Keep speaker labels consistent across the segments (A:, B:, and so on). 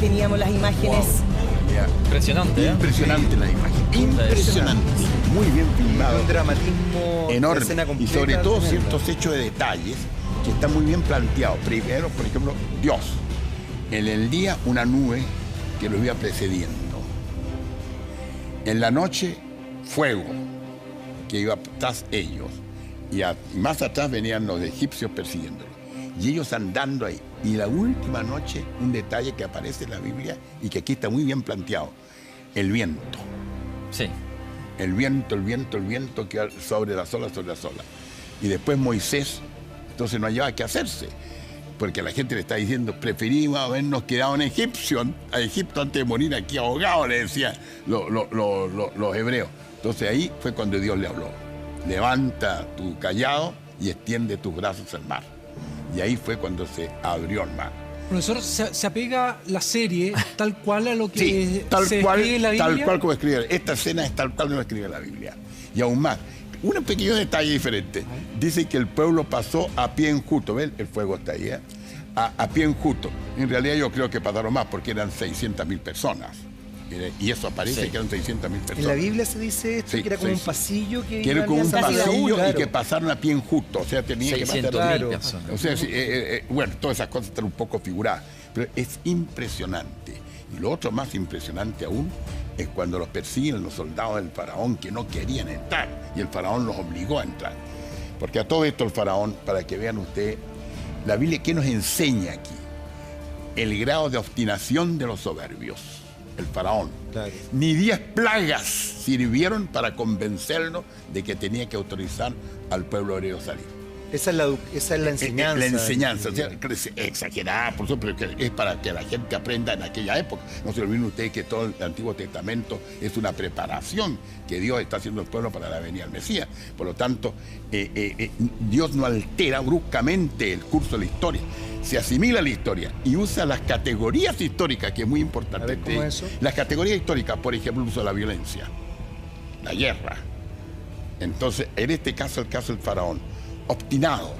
A: teníamos las imágenes.
B: Impresionante, ¿eh?
C: Impresionante la imagen. Impresionante. Muy bien filmado.
D: Un dramatismo
C: enorme.
D: de escena completa,
C: Y sobre todo
D: tremendo.
C: ciertos hechos de detalles que están muy bien planteados. Primero, por ejemplo, Dios. En el día, una nube que lo iba precediendo. En la noche, fuego que iba tras ellos. Y más atrás venían los egipcios persiguiéndolos. Y ellos andando ahí. Y la última noche, un detalle que aparece en la Biblia y que aquí está muy bien planteado. El viento.
B: Sí.
C: El viento que sobre las olas, sobre las olas. Y después Moisés, entonces no hallaba qué hacerse. Porque la gente le está diciendo, preferimos habernos quedado en Egipto antes de morir aquí ahogados, le decían los hebreos. Entonces ahí fue cuando Dios le habló. Levanta tu cayado y extiende tus brazos al mar. Y ahí fue cuando se abrió el mar.
E: Profesor, ¿se apega la serie tal cual a lo que
C: Sí, tal
E: se
C: cual,
E: escribe en la Biblia?
C: tal cual como escribe. Esta escena es tal cual como escribe la Biblia. Y aún más, un pequeño detalle diferente. Dice que el pueblo pasó a pie enjuto. ¿Ven? El fuego está ahí, ¿eh? A pie enjuto. En realidad yo creo que pasaron más porque eran 600.000 personas. Y eso aparece que eran 600.000 personas.
D: En la Biblia se dice esto, que era como un pasillo que
C: era
D: iba
C: como un
D: alianza
C: pasillo
D: claro.
C: y que pasaron a pie enjuto. O sea, tenía que pasar.
B: Claro. Personas.
C: O sea, bueno, todas esas cosas están un poco figuradas. Pero es impresionante. Y lo otro más impresionante aún es cuando los persiguen los soldados del faraón que no querían entrar. Y el faraón los obligó a entrar. Porque a todo esto el faraón, para que vean ustedes, la Biblia, ¿qué nos enseña aquí? El grado de obstinación de los soberbios. El faraón.
D: Claro.
C: Ni 10 plagas sirvieron para convencerlo de que tenía que autorizar al pueblo hebreo a salir.
D: Esa es la enseñanza.
C: La enseñanza, o sea, exagerada, por supuesto, pero es para que la gente aprenda en aquella época. No se olviden ustedes que todo el Antiguo Testamento es una preparación que Dios está haciendo al pueblo para la venida del Mesías. Por lo tanto, Dios no altera bruscamente el curso de la historia. Se asimila la historia y usa las categorías históricas, que es muy importante.
D: A ver, ¿cómo es eso?
C: Las categorías históricas, por ejemplo, el uso de la violencia, la guerra. Entonces, en este caso, el caso del faraón, obstinado,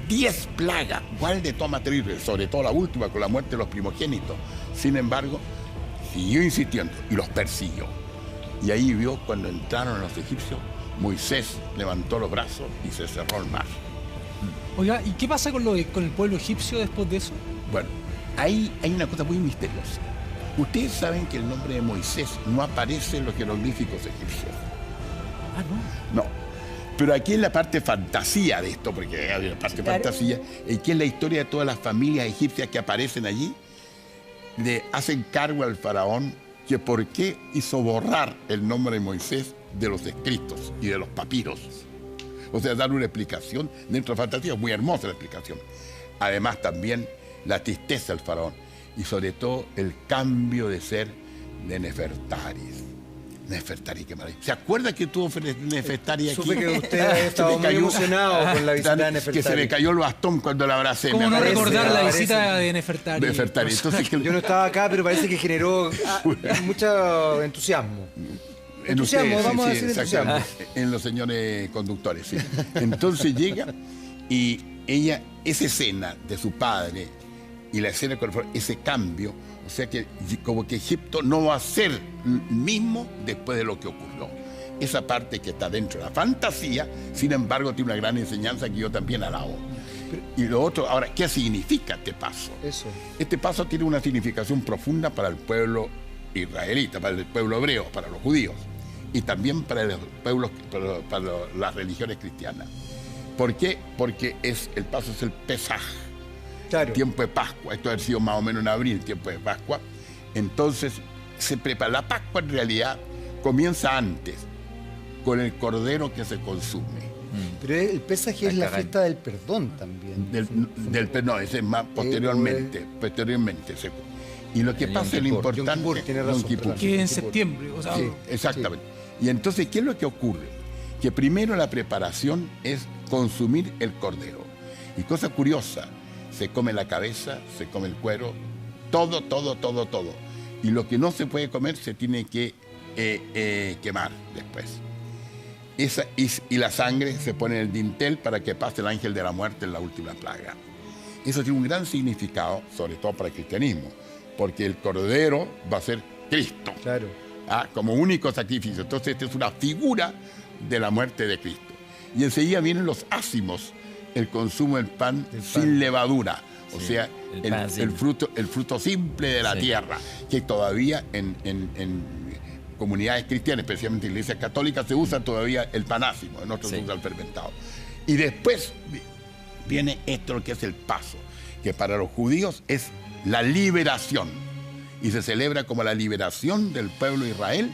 C: 10 plagas, igual de toma terrible, sobre todo la última con la muerte de los primogénitos. Sin embargo, siguió insistiendo y los persiguió. Y ahí vio cuando entraron los egipcios, Moisés levantó los brazos y se cerró el mar.
E: Oiga, ¿y qué pasa con el pueblo egipcio después de eso?
C: Bueno, ahí hay una cosa muy misteriosa. Ustedes saben que el nombre de Moisés no aparece en los jeroglíficos egipcios.
E: Ah, no.
C: No. Pero aquí en la parte fantasía de esto, porque hay una parte fantasía, que es la historia de todas las familias egipcias que aparecen allí, le hacen cargo al faraón que por qué hizo borrar el nombre de Moisés de los escritos y de los papiros. O sea, dar una explicación dentro de fantasía, muy hermosa la explicación. Además también la tristeza del faraón y sobre todo el cambio de ser de Nefertari. Nefertari, qué maravilla. ¿Se acuerda que tuvo Nefertari aquí?
D: Supe que usted había estado muy emocionado con la visita de Nefertari.
C: Que se me cayó el bastón cuando la abracé.
E: ¿Cómo no recordar la
D: parece.
E: visita de Nefertari?
C: Nefertari. Entonces,
D: Yo no estaba acá, pero parece que generó mucho entusiasmo.
C: en
D: Entusiasmo,
C: ustedes,
D: vamos a decir
C: exactamente.
D: entusiasmo.
C: En los señores conductores, sí. Entonces llega y ella, esa escena de su padre y la escena con ese cambio, o sea que como que Egipto no va a ser el mismo después de lo que ocurrió. Esa parte que está dentro de la fantasía, sin embargo, tiene una gran enseñanza que yo también alabo. Y lo otro, ahora, ¿qué significa este paso?
D: Eso.
C: Este paso tiene una significación profunda para el pueblo israelita, para el pueblo hebreo, para los judíos, y también para los pueblos, para las religiones cristianas. ¿Por qué? Porque el paso es el Pesaj,
D: Claro.
C: tiempo de Pascua. Esto ha sido más o menos en abril, tiempo de Pascua. Entonces se prepara. La Pascua en realidad comienza antes, con el cordero que se consume.
D: Pero el pesaje es la fiesta del perdón también.
C: No, ese es más posteriormente. Y lo que pasa es lo importante.
D: Yom Kippur, tiene razón,
C: Yom Kippur.
D: perdón.
E: Que en septiembre, o sea,
C: Sí, exactamente. Y entonces, ¿qué es lo que ocurre? Que primero la preparación es consumir el cordero. Y cosa curiosa, se come la cabeza, se come el cuero, todo. Y lo que no se puede comer se tiene que quemar después. Y la sangre se pone en el dintel para que pase el ángel de la muerte en la última plaga. Eso tiene un gran significado, sobre todo para el cristianismo. porque el cordero va a ser Cristo.
D: Claro.
C: Como único sacrificio. Entonces, esta es una figura de la muerte de Cristo. Y enseguida vienen los ácimos, el consumo del pan sin levadura, o sea, el fruto simple de la tierra, que todavía en comunidades cristianas, especialmente en iglesias católicas, se usa todavía el pan ácimo, en otros se usa el fermentado. Y después viene esto, lo que es el paso, que para los judíos es la liberación, y se celebra como la liberación del pueblo de Israel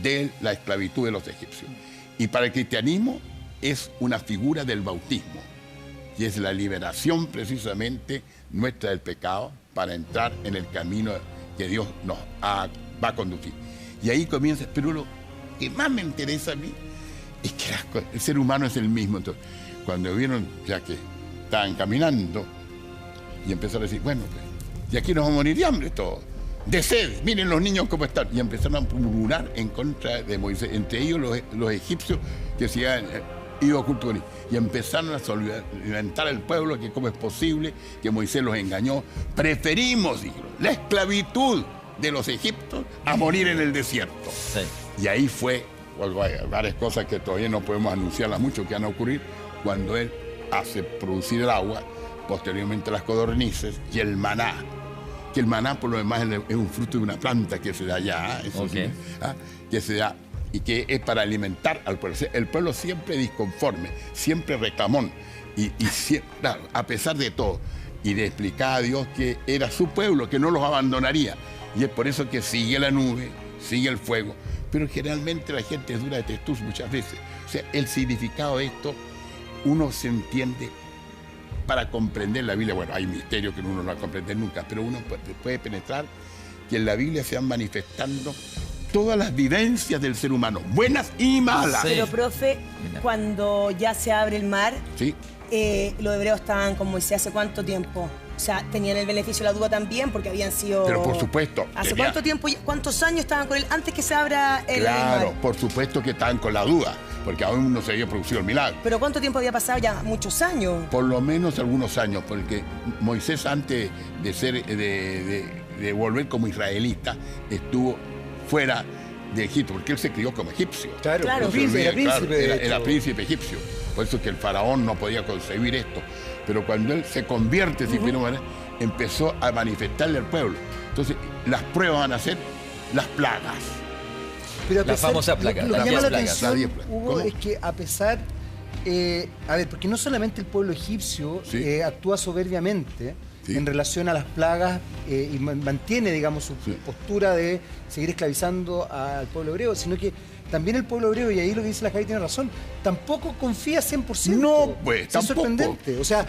C: de la esclavitud de los egipcios. Y para el cristianismo es una figura del bautismo, y es la liberación precisamente nuestra del pecado para entrar en el camino que Dios nos va a conducir. Y ahí comienza, pero lo que más me interesa a mí es que el ser humano es el mismo. Entonces, cuando vieron ya que estaban caminando y empezaron a decir, bueno, pues, y aquí nos vamos a morir de hambre todos, de sed, miren los niños cómo están. Y empezaron a murmurar en contra de Moisés, entre ellos los egipcios que se habían ido a culto con él. Y empezaron a solventar al pueblo que cómo es posible que Moisés los engañó. Preferimos, dijeron, la esclavitud de los egipcios a morir en el desierto.
B: Sí.
C: Y ahí fue, varias cosas que todavía no podemos anunciarlas mucho que van a ocurrir, cuando él hace producir el agua, posteriormente las codornices y el maná. Que el maná, por lo demás, es un fruto de una planta que se da allá, que se da y que es para alimentar al pueblo. El pueblo siempre disconforme, siempre reclamón, y claro, a pesar de todo, y de explicar a Dios que era su pueblo, que no los abandonaría. Y es por eso que sigue la nube, sigue el fuego. Pero generalmente la gente es dura de testuz muchas veces. O sea, el significado de esto, uno se entiende para comprender la Biblia. Bueno, hay misterios que uno no va a comprender nunca, pero uno puede penetrar que en la Biblia se van manifestando todas las vivencias del ser humano, buenas y malas.
A: Sí. Pero, profe, cuando ya se abre el mar,
C: sí,
A: los hebreos estaban con Moisés ¿hace cuánto tiempo? O sea, tenían el beneficio de la duda también porque habían sido...
C: Pero por supuesto.
A: ¿Hace cuánto tiempo, cuántos años estaban con él antes que se abra el mar?
C: Claro, por supuesto que estaban con la duda, porque aún no se había producido el milagro.
A: ¿Pero cuánto tiempo había pasado ya? ¿Muchos años?
C: Por lo menos algunos años, porque Moisés, antes de ser de volver como israelita, estuvo fuera de Egipto, porque él se crió como egipcio.
D: Claro,
A: claro.
C: Era príncipe egipcio. Por eso es que el faraón no podía concebir esto. Pero cuando él se convierte, si quiero manera, empezó a manifestarle al pueblo. Entonces, las pruebas van a ser las plagas.
D: Pero
B: la famosa plaga.
D: Lo que llama la atención, Hugo,
C: ¿Cómo?
D: es que a pesar... a ver, porque no solamente el pueblo egipcio actúa soberbiamente en relación a las plagas y mantiene, digamos, su postura de seguir esclavizando al pueblo hebreo, sino que también el pueblo hebreo, y ahí lo que dice la Javi tiene razón, tampoco confía 100%.
C: No, pues,
D: es
C: tampoco.
D: sorprendente. O sea,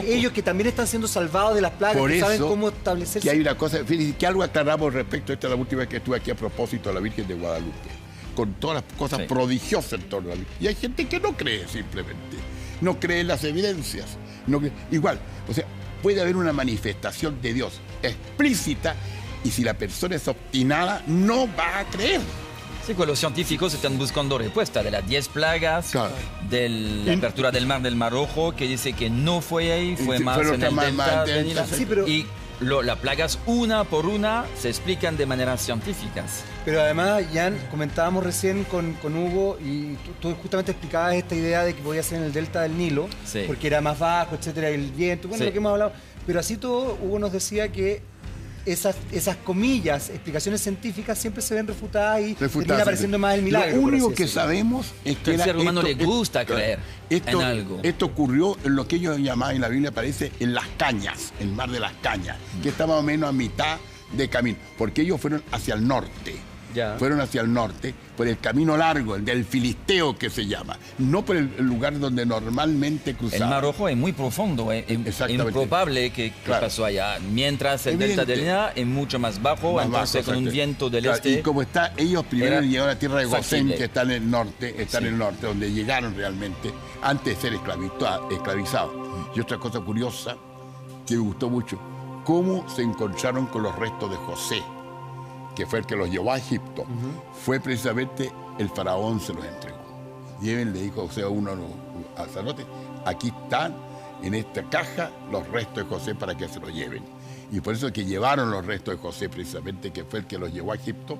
D: ellos que también están siendo salvados de las plagas,
C: Por
D: que saben
C: eso
D: cómo establecerse.
C: Que hay una cosa, fíjense, que algo aclaramos respecto a esta la última vez que estuve aquí a propósito de la Virgen de Guadalupe, con todas las cosas prodigiosas en torno a la Virgen. Y hay gente que no cree simplemente, no cree en las evidencias. No cree. Igual, o sea, puede haber una manifestación de Dios explícita y si la persona es obstinada, no va a creer.
B: Sí, pues los científicos están buscando respuesta de las 10 plagas, de la apertura del mar Rojo, que dice que no fue ahí, fue más en el delta del Nilo.
D: Sí, pero...
B: Y las plagas una por una se explican de maneras científicas.
D: Pero además, Jan, comentábamos recién con Hugo y tú justamente explicabas esta idea de que podía ser en el delta del Nilo, porque era más bajo, etcétera, el viento, bueno, lo que hemos hablado. Pero así todo, Hugo nos decía que esas comillas, explicaciones científicas siempre se ven refutadas y termina apareciendo más el milagro.
C: Lo único que sabemos es que
B: al ser humano le gusta creer en algo.
C: Esto ocurrió en lo que ellos llamaban en la Biblia, aparece en las cañas, el mar de las cañas, que está más o menos a mitad de camino, porque ellos fueron hacia el norte. Fueron hacia el norte por el camino largo, el del Filisteo que se llama, no por el lugar donde normalmente cruzaban.
B: El Mar Rojo es muy profundo, es improbable que pasó allá, mientras el delta del Nilo es mucho más bajo, entonces con un viento del este.
C: Y como está, ellos primero llegaron a la tierra de Gosén, que está en el norte, en el norte, donde llegaron realmente antes de ser esclavizados. Y otra cosa curiosa que me gustó mucho, cómo se encontraron con los restos de José, que fue el que los llevó a Egipto, fue precisamente el faraón se los entregó. Lleven, le dijo José a uno al sacerdote, aquí están en esta caja los restos de José para que se los lleven. Y por eso es que llevaron los restos de José precisamente, que fue el que los llevó a Egipto,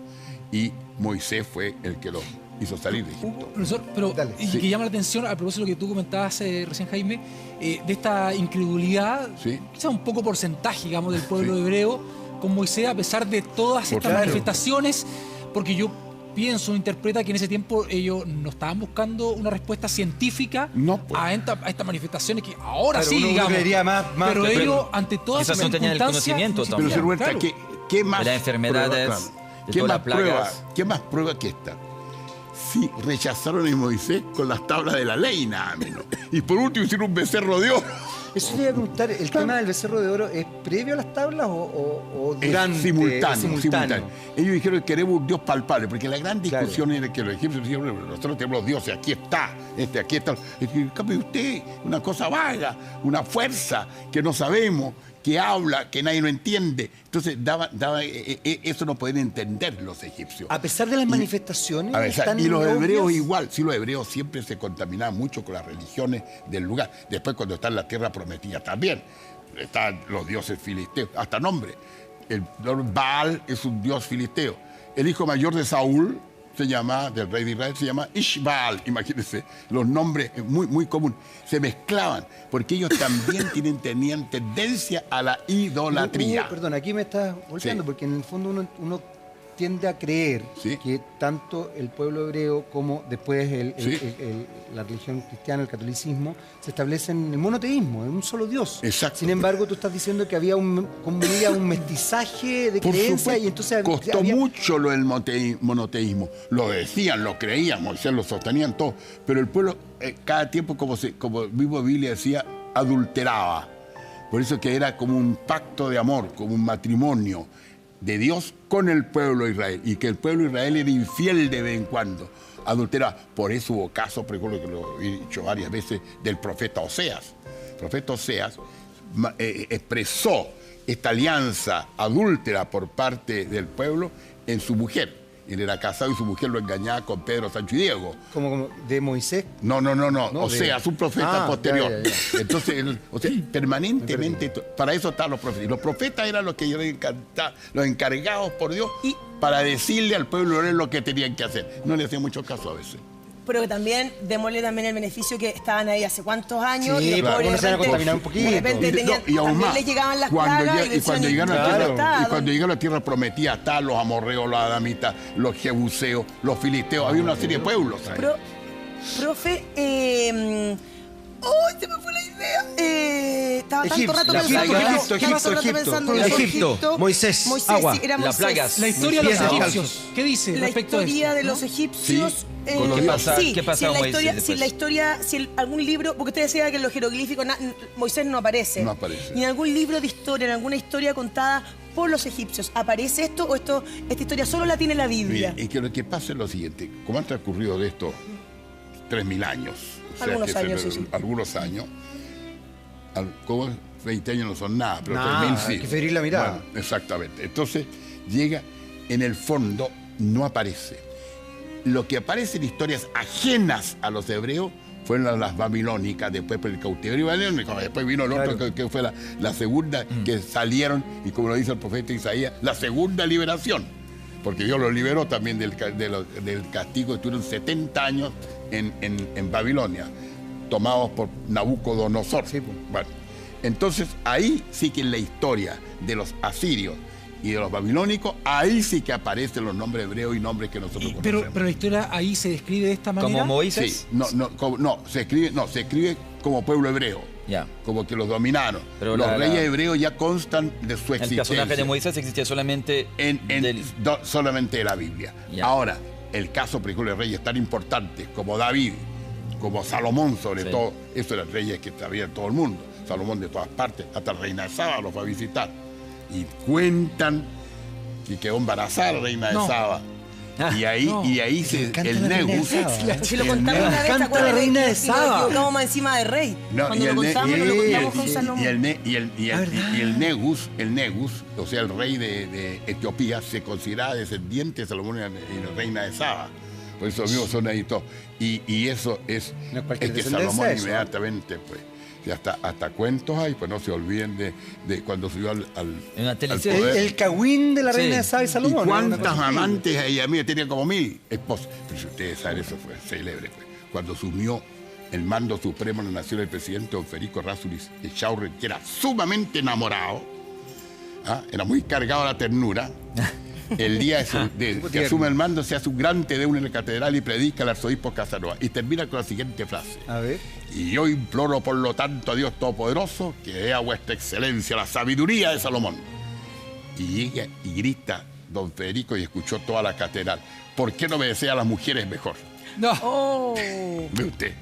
C: y Moisés fue el que los hizo salir de Egipto.
E: Profesor, pero y que llama la atención, a propósito de lo que tú comentabas recién, Jaime, de esta incredulidad, quizás un poco porcentaje, digamos, del pueblo hebreo con Moisés, a pesar de todas estas manifestaciones, porque yo pienso, interpreta que en ese tiempo ellos no estaban buscando una respuesta científica a estas manifestaciones que ahora sí, digamos, pero ellos, ante todas esas
B: no tenían el conocimiento también.
C: Pero Huerta, ¿qué más
B: de las enfermedades,
C: ¿Qué más prueba que esta? Sí, rechazaron a Moisés con las tablas de la ley, nada menos. Y por último hicieron un becerro de oro.
D: Eso le iba a preguntar, ¿el tema del becerro de oro es previo a las tablas o durante?
C: Es simultáneo. Ellos dijeron que queremos un Dios palpable, porque la gran discusión era que los egipcios dijeron, nosotros tenemos los dioses, aquí está, aquí está. En cambio usted, una cosa vaga, una fuerza que no sabemos, que habla, que nadie lo entiende. Entonces, eso no pueden entender los egipcios.
D: A pesar de las manifestaciones.
C: Y los hebreos igual. Sí, los hebreos siempre se contaminaban mucho con las religiones del lugar. Después, cuando está en la tierra prometida también, están los dioses filisteos, hasta nombre. El Baal es un dios filisteo. El hijo mayor de Saúl, del rey de Israel, se llama Ishbaal. Imagínense, los nombres muy, muy comunes. Se mezclaban, porque ellos también tenían tendencia a la idolatría.
D: Perdón, aquí me estás volteando, porque en el fondo uno tiende a creer que tanto el pueblo hebreo como después la religión cristiana, el catolicismo, se establecen en el monoteísmo, en un solo Dios.
C: Exacto.
D: Sin embargo, tú estás diciendo que había un mestizaje de creencias y entonces
C: costó mucho lo del monoteísmo. Lo decían, lo creían, Moisés lo sostenían todo, pero el pueblo cada tiempo, como mismo Biblia decía, adulteraba. Por eso que era como un pacto de amor, como un matrimonio de Dios con el pueblo de Israel, y que el pueblo de Israel era infiel de vez en cuando, adulteraba. Por eso hubo casos, por ejemplo, que lo he dicho varias veces, del profeta Oseas. El profeta Oseas expresó esta alianza adúltera por parte del pueblo en su mujer. Él era casado y su mujer lo engañaba con Pedro, Sancho y Diego.
D: ¿Como de Moisés?
C: No. Oseas, un profeta posterior. Ya. Entonces, permanentemente, para eso estaban los profetas. Y los profetas eran los que los encargados por Dios para decirle al pueblo lo que tenían que hacer. No le hacían mucho caso a veces.
A: Pero que también démosle también el beneficio que estaban ahí hace cuántos años.
D: Sí,
A: y
D: se van a contaminar un poquito.
A: De repente
C: y aún más,
A: les llegaban las plagas
C: y cuando llegaron a la tierra prometida, estaban los amorreos, los adamitas, los jebuseos, los filisteos. Había una serie de pueblos.
A: Profe, se me fue la idea. Estaba tanto rato pensando en
D: Egipto, Moisés, agua,
B: las plagas.
E: La historia de los egipcios. ¿Qué dice respecto a esto?
A: La historia de los egipcios.
B: ¿Qué pasa con Moisés?
A: Si algún libro, porque usted decía que en los jeroglíficos Moisés no aparece.
C: No aparece.
A: Y en algún libro de historia, en alguna historia contada por los egipcios, ¿aparece esto o esta historia solo la tiene la Biblia?
C: Mire, es que lo que pasa es lo siguiente. ¿Cómo han transcurrido de estos 3.000 años?
A: Algunos
C: años. Como 20 años no son nada, pero 3.000 sí.
D: Hay que ferir la mirada.
C: Bueno, exactamente. Entonces, llega, en el fondo, no aparece. Lo que aparece en historias ajenas a los hebreos fueron las babilónicas, después por el cautiverio babilónico, después vino el otro que fue la segunda, que salieron, y como lo dice el profeta Isaías, la segunda liberación. Porque Dios los liberó también del castigo, estuvieron 70 años en Babilonia, tomados por Nabucodonosor. Bueno, entonces ahí sí que en la historia de los asirios y de los babilónicos, ahí sí que aparecen los nombres hebreos y nombres que nosotros conocemos.
E: Pero la historia ahí se describe de esta manera.
B: ¿Como Moisés?
C: Sí, se escribe como pueblo hebreo. Como que los dominaron. Pero los reyes hebreos ya constan de su existencia.
B: El personaje de Moisés existía solamente
C: solamente de la Biblia. Ahora, el caso, por ejemplo, de reyes tan importantes como David, como Salomón, sobre todo, esos eran reyes que sabían todo el mundo. Salomón de todas partes, hasta la reina de Saba los fue a visitar. Y cuentan que quedó embarazada la reina de Saba. Y ahí el Negus.
A: Si lo contamos una vez, ¿te acuerdas
D: la reina de Saba?
A: Nos equivocamos más encima de rey. Cuando lo contamos, lo contamos con Salomón.
C: Y el Negus, o sea, el rey de Etiopía, se consideraba descendiente de Salomón y la reina de Saba. Por eso mismo son ahí todos. Y eso es que Salomón inmediatamente, pues. Hasta cuentos hay, pues no se olviden de cuando subió al
D: poder. El cagüín de la reina de Saba y Salomón.
C: ¿Y cuántas amantes ella mía tenía? Como 1000 esposas. Pero si ustedes saben, eso fue célebre. Pues. Cuando asumió el mando supremo de la nación el presidente don Federico Rasulis Echaurren, que era sumamente enamorado, era muy cargado a la ternura. El día que asume el mando se hace un gran te deum en la catedral y predica al arzobispo Casanova. Y termina con la siguiente frase.
D: A ver.
C: Y yo imploro por lo tanto a Dios Todopoderoso que dé a vuestra excelencia la sabiduría de Salomón. Y llega y grita don Federico y escuchó toda la catedral. ¿Por qué no me desea a las mujeres mejor?
E: No.
A: Oh.
C: ¿Ve usted?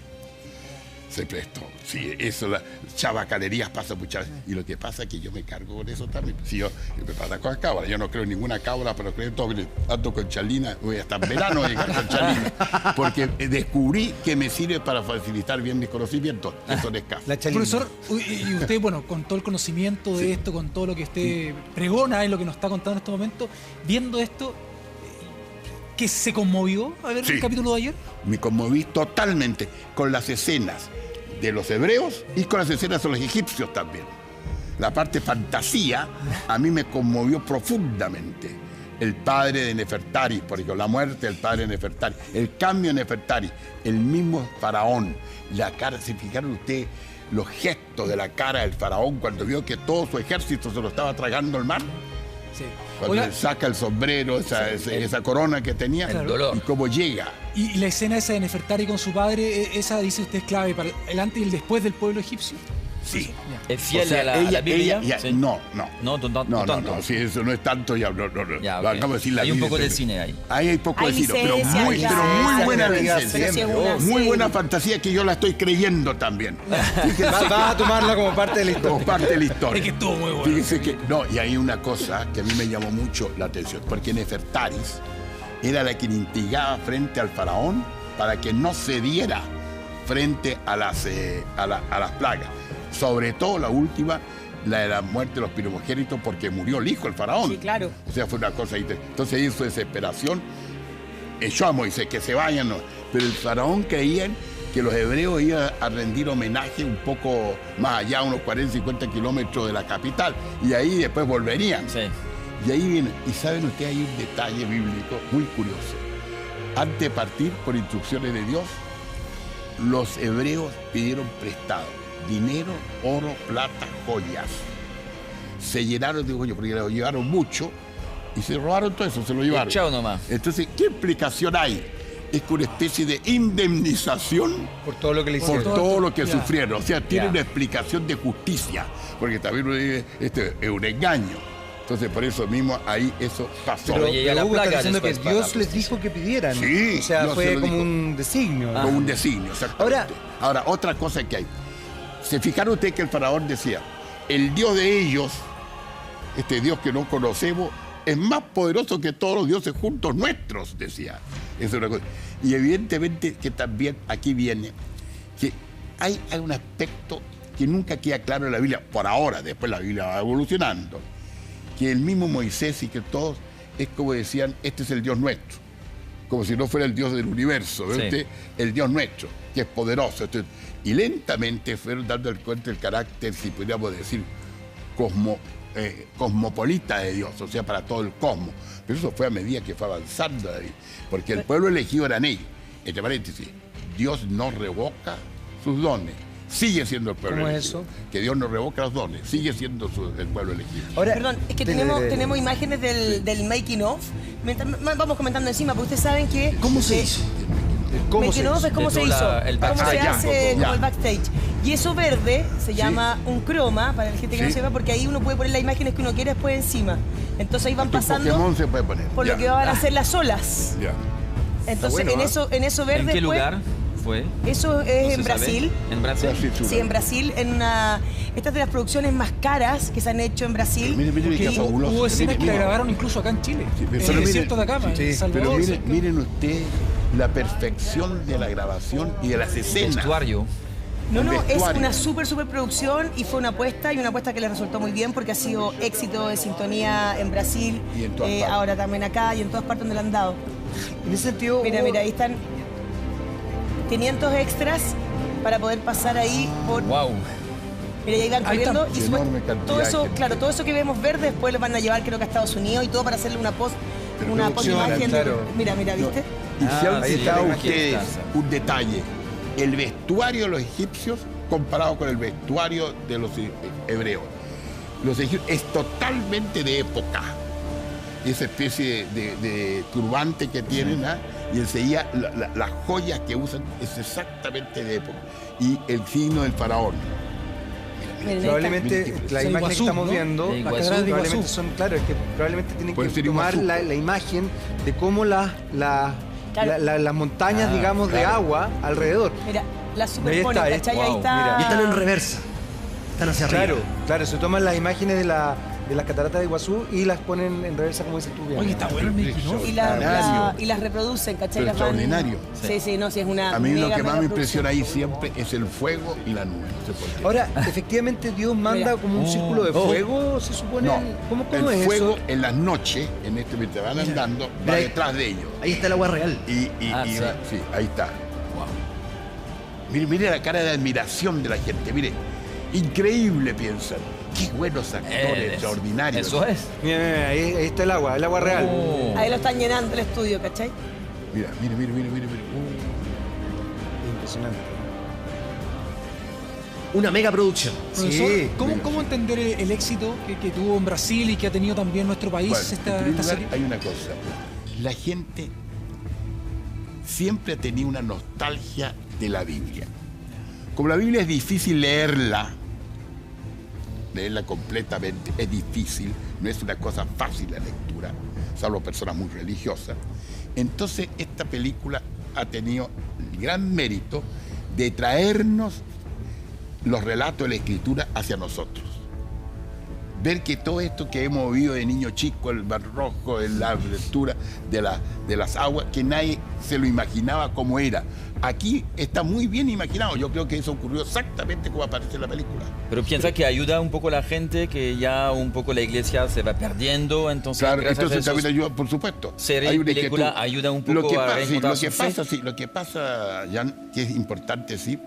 C: Se prestó. Sí, eso, las chabacanerías pasa muchas veces. Y lo que pasa es que yo me cargo con eso también. Si yo me pasa con las cabras. Yo no creo en ninguna cabra, pero creo en todo. Ando con Chalina, voy hasta en verano a llegar con Chalina. Porque descubrí que me sirve para facilitar bien mis conocimientos. Eso no es escaso.
E: Profesor, y usted, bueno, con todo el conocimiento de esto, con todo lo que usted pregona en lo que nos está contando en este momento, viendo esto, ¿que se conmovió a ver el capítulo de ayer?
C: Me conmoví totalmente con las escenas de los hebreos y con las escenas de los egipcios también. La parte fantasía a mí me conmovió profundamente. El padre de Nefertari, porque la muerte del padre de Nefertari, el cambio de Nefertari, el mismo faraón, la cara, ¿se fijaron ustedes los gestos de la cara del faraón cuando vio que todo su ejército se lo estaba tragando el mar?
E: Sí.
C: Cuando él saca el sombrero, esa corona que tenía,
B: el dolor.
C: Y cómo llega.
E: Y la escena esa de Nefertari con su padre, esa, dice usted, es clave para el antes y el después del pueblo egipcio.
C: Sí.
B: ¿Es fiel a la Biblia?
C: Sí. No, sí, eso no es tanto. Ya, no.
B: Ya, okay.
C: Acabo de decir la
B: hay
C: Biblia,
B: un poco de cine ahí.
C: Hay poco de cine, pero muy buena licencia. Muy buena fantasía que yo la estoy creyendo también.
D: Vas a tomarla como parte de la historia.
C: Como parte de la historia.
E: Es que estuvo muy bueno.
C: Fíjese que, y hay una cosa que a mí me llamó mucho la atención, porque Nefertaris era la que intrigaba frente al faraón para que no cediera frente a las plagas. Sobre todo la última, la de la muerte de los primogénitos, porque murió el hijo, el faraón.
A: Sí, claro.
C: O sea, fue una cosa. Entonces, en su desesperación, echó a Moisés que se vayan. ¿No? Pero el faraón creía que los hebreos iban a rendir homenaje un poco más allá, unos 40, 50 kilómetros de la capital. Y ahí después volverían.
B: Sí.
C: Y ahí viene. Y saben ustedes, hay un detalle bíblico muy curioso. Antes de partir, por instrucciones de Dios, los hebreos pidieron prestado dinero, oro, plata, joyas. Se llenaron de joyas porque lo llevaron mucho y se robaron todo eso, se lo llevaron.
B: Chao nomás.
C: Entonces, ¿qué explicación hay? Es que una especie de indemnización
D: por todo lo que le hicieron.
C: Por todo lo que sufrieron. O sea, tiene una explicación de justicia, porque también uno dice, este es un engaño. Entonces, por eso mismo, ahí eso pasó.
D: Pero Hugo está diciendo que Dios les dijo que pidieran.
C: Sí.
D: O sea, fue como un designio.
C: Como un designio, exactamente. Ahora, otra cosa que hay. Se fijaron ustedes que el faraón decía, el Dios de ellos, este Dios que no conocemos, es más poderoso que todos los dioses juntos nuestros, decía. Eso es una cosa. Y evidentemente que también aquí viene que hay un aspecto que nunca queda claro en la Biblia, por ahora, después la Biblia va evolucionando, que el mismo Moisés y que todos, es como decían, este es el Dios nuestro, como si no fuera el Dios del universo, ¿ve usted? El Dios nuestro, que es poderoso. Entonces, y lentamente fueron dando cuenta del carácter, si pudiéramos decir, cosmopolita de Dios, o sea, para todo el cosmos. Pero eso fue a medida que fue avanzando David, porque el pueblo elegido eran ellos. Entre paréntesis, Dios no revoca sus dones, sigue siendo el pueblo elegido.
D: ¿Cómo es eso?
C: Que Dios no revoca los dones, sigue siendo el pueblo elegido.
A: Ahora, perdón, es que tenemos imágenes del making of. Vamos comentando encima, porque ustedes saben que...
D: ¿Cómo se hizo?
A: Making of es cómo se hizo, cómo se hace como el backstage. Y eso verde se llama un croma, para la gente que no sepa, porque ahí uno puede poner las imágenes que uno quiera después encima. Entonces ahí van pasando
C: Pokémon se puede poner.
A: Por lo que van a ser las olas. Entonces en eso verde.
B: ¿En qué lugar fue?
A: Eso es en Brasil.
B: ¿En Brasil?
A: Sí, en Brasil, esta es de las producciones más caras que se han hecho en Brasil.
C: Miren qué fabuloso.
E: Hubo escenas que la grabaron incluso acá en Chile.
C: En
E: el desierto de Atacama, en Salvador.
C: Pero miren ustedes la perfección de la grabación y de las escenas.
B: Vestuario.
A: No, es una súper producción y fue una apuesta que le resultó muy bien porque ha sido éxito de sintonía en Brasil,
C: y en
A: ahora también acá y en todas partes donde la han dado.
D: En ese sentido...
A: Mira, ahí están 500 extras para poder pasar ahí por...
B: Wow.
A: Mira, ahí van corriendo y todo eso, claro, todo eso que vemos verde después lo van a llevar creo que a Estados Unidos y todo para hacerle una post-imagen.
C: Claro.
A: Mira, ¿viste?
C: Y se han fijado ustedes un detalle. El vestuario de los egipcios comparado con el vestuario de los hebreos. Los egipcios es totalmente de época. Esa especie de turbante que tienen, y enseguida las joyas que usan es exactamente de época. Y el signo del faraón.
D: Probablemente las imágenes que estamos viendo, probablemente son, claro, es que probablemente tienen que tomar la imagen de cómo las montañas, digamos, de agua alrededor.
A: Mira, la superponen, ¿cachai? Ahí está.
F: Y están en reversa. Están hacia arriba.
D: Claro, se toman las imágenes de las cataratas de Iguazú y las ponen en reversa, como dices tú bien.
E: Oye, está bueno el Mickey, ¿no?
A: Y las reproducen, ¿cachai?
C: Extraordinario.
A: Sí, sí, no, sí, es una.
C: A mí lo que más me impresiona ahí siempre es el fuego y la nube. No sé por qué.
D: Ahora, efectivamente, Dios manda como un círculo de fuego, se supone.
C: No,
D: ¿Cómo
C: el
D: es
C: fuego
D: eso?
C: en las noches, en este que te van andando, va detrás de ellos.
F: Ahí está el agua real.
C: Sí, ahí está. Mire la cara de admiración de la gente, mire. Increíble, piensan. Qué buenos actores, extraordinarios.
B: Eso es.
D: Mira, ahí está el agua real.
A: Ahí lo están llenando el estudio, ¿cachai?
C: Mira.
D: Impresionante.
F: Una mega producción.
E: Profesor,
D: Sí.
E: ¿cómo entender el éxito que tuvo en Brasil y que ha tenido también nuestro país
C: Bueno, en
E: esta
C: primer lugar,
E: serie?
C: hay una cosa. La gente siempre ha tenido una nostalgia de la Biblia. Como la Biblia es difícil leerla completamente, es difícil, no es una cosa fácil la lectura, salvo personas muy religiosas. Entonces esta película ha tenido el gran mérito de traernos los relatos de la Escritura hacia nosotros. Ver que todo esto que hemos vivido de niño chico, el Mar Rojo, la lectura de las aguas, que nadie se lo imaginaba como era. Aquí está muy bien imaginado. Yo creo que eso ocurrió exactamente como aparece en la película.
B: Pero piensa que ayuda un poco a la gente, que ya un poco la iglesia se va perdiendo, entonces
C: claro, entonces también ayuda, por supuesto.
B: Serie y película ayuda un poco a reencontrar su fe.
C: Lo que pasa, Jan, que es importante, sí,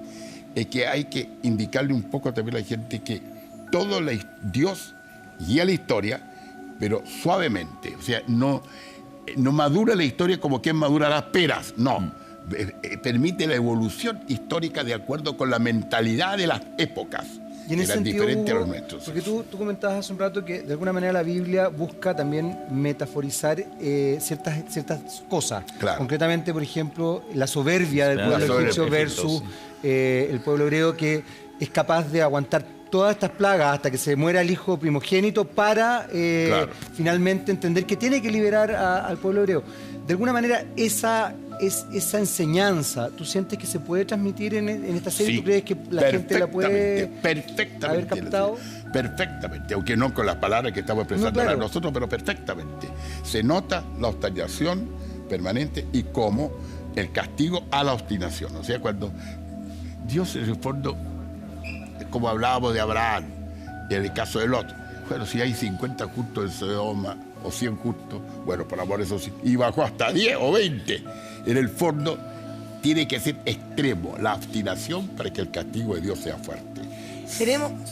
C: es que hay que indicarle un poco también a la gente que Dios guía la historia, pero suavemente. O sea, no madura la historia como quien madura las peras, no. Permite la evolución histórica de acuerdo con la mentalidad de las épocas.
D: Y en ese sentido,
C: diferente a los nuestros.
D: Porque tú comentabas hace un rato que de alguna manera la Biblia busca también metaforizar ciertas cosas.
C: Claro.
D: Concretamente, por ejemplo, la soberbia del pueblo egipcio versus el pueblo hebreo, que es capaz de aguantar todas estas plagas hasta que se muera el hijo primogénito para finalmente entender que tiene que liberar al pueblo hebreo. De alguna manera, esa enseñanza, ¿tú sientes que se puede transmitir en esta serie?
C: Sí,
D: ¿Tú crees que la gente la puede
C: perfectamente
D: haber captado?
C: Perfectamente, aunque no con las palabras que estamos expresando ahora nosotros, pero perfectamente. Se nota la obstinación permanente y como el castigo a la obstinación. O sea, cuando Dios en el fondo, como hablábamos de Abraham, en el caso de Lot, bueno, si hay 50 justos en Sodoma o 100 justos, bueno, por amor eso sí, y bajó hasta 10 o 20. En el fondo tiene que ser extremo la obstinación para que el castigo de Dios sea fuerte.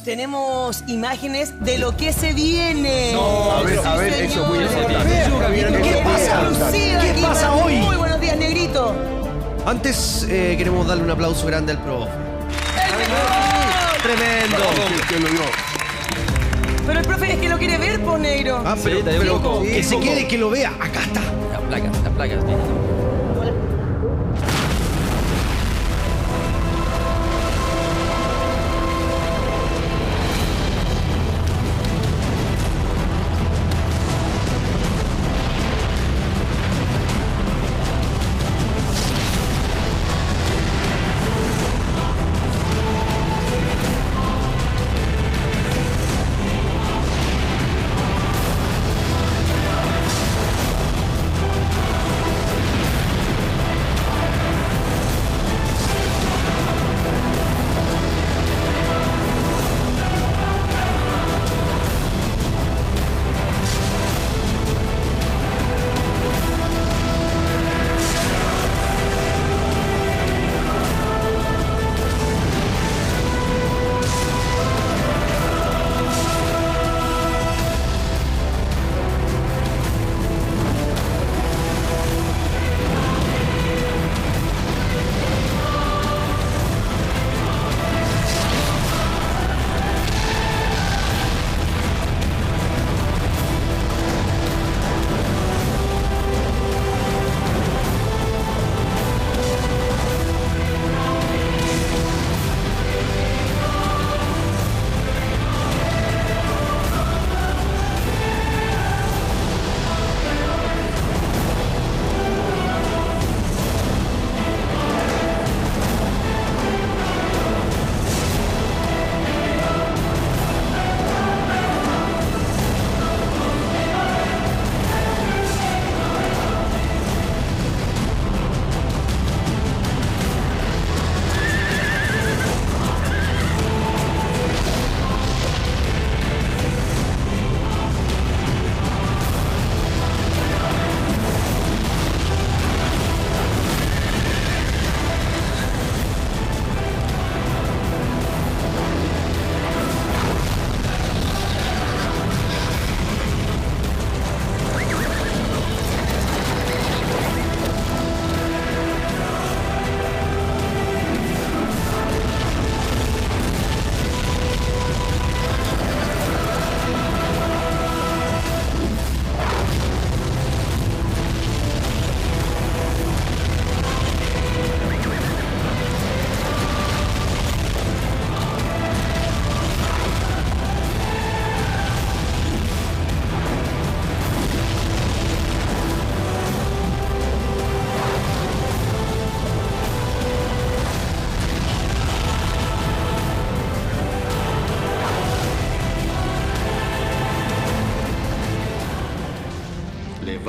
A: Tenemos imágenes de lo que se viene.
C: No, a ver, eso es muy importante.
F: ¿Qué pasa hoy?
A: Muy buenos días, Negrito.
F: Antes queremos darle un aplauso grande al profe. Tremendo.
A: Pero el profe es que lo quiere ver, por negro.
F: Ah, pero que se quede, que lo vea. Acá está.
B: La plaga.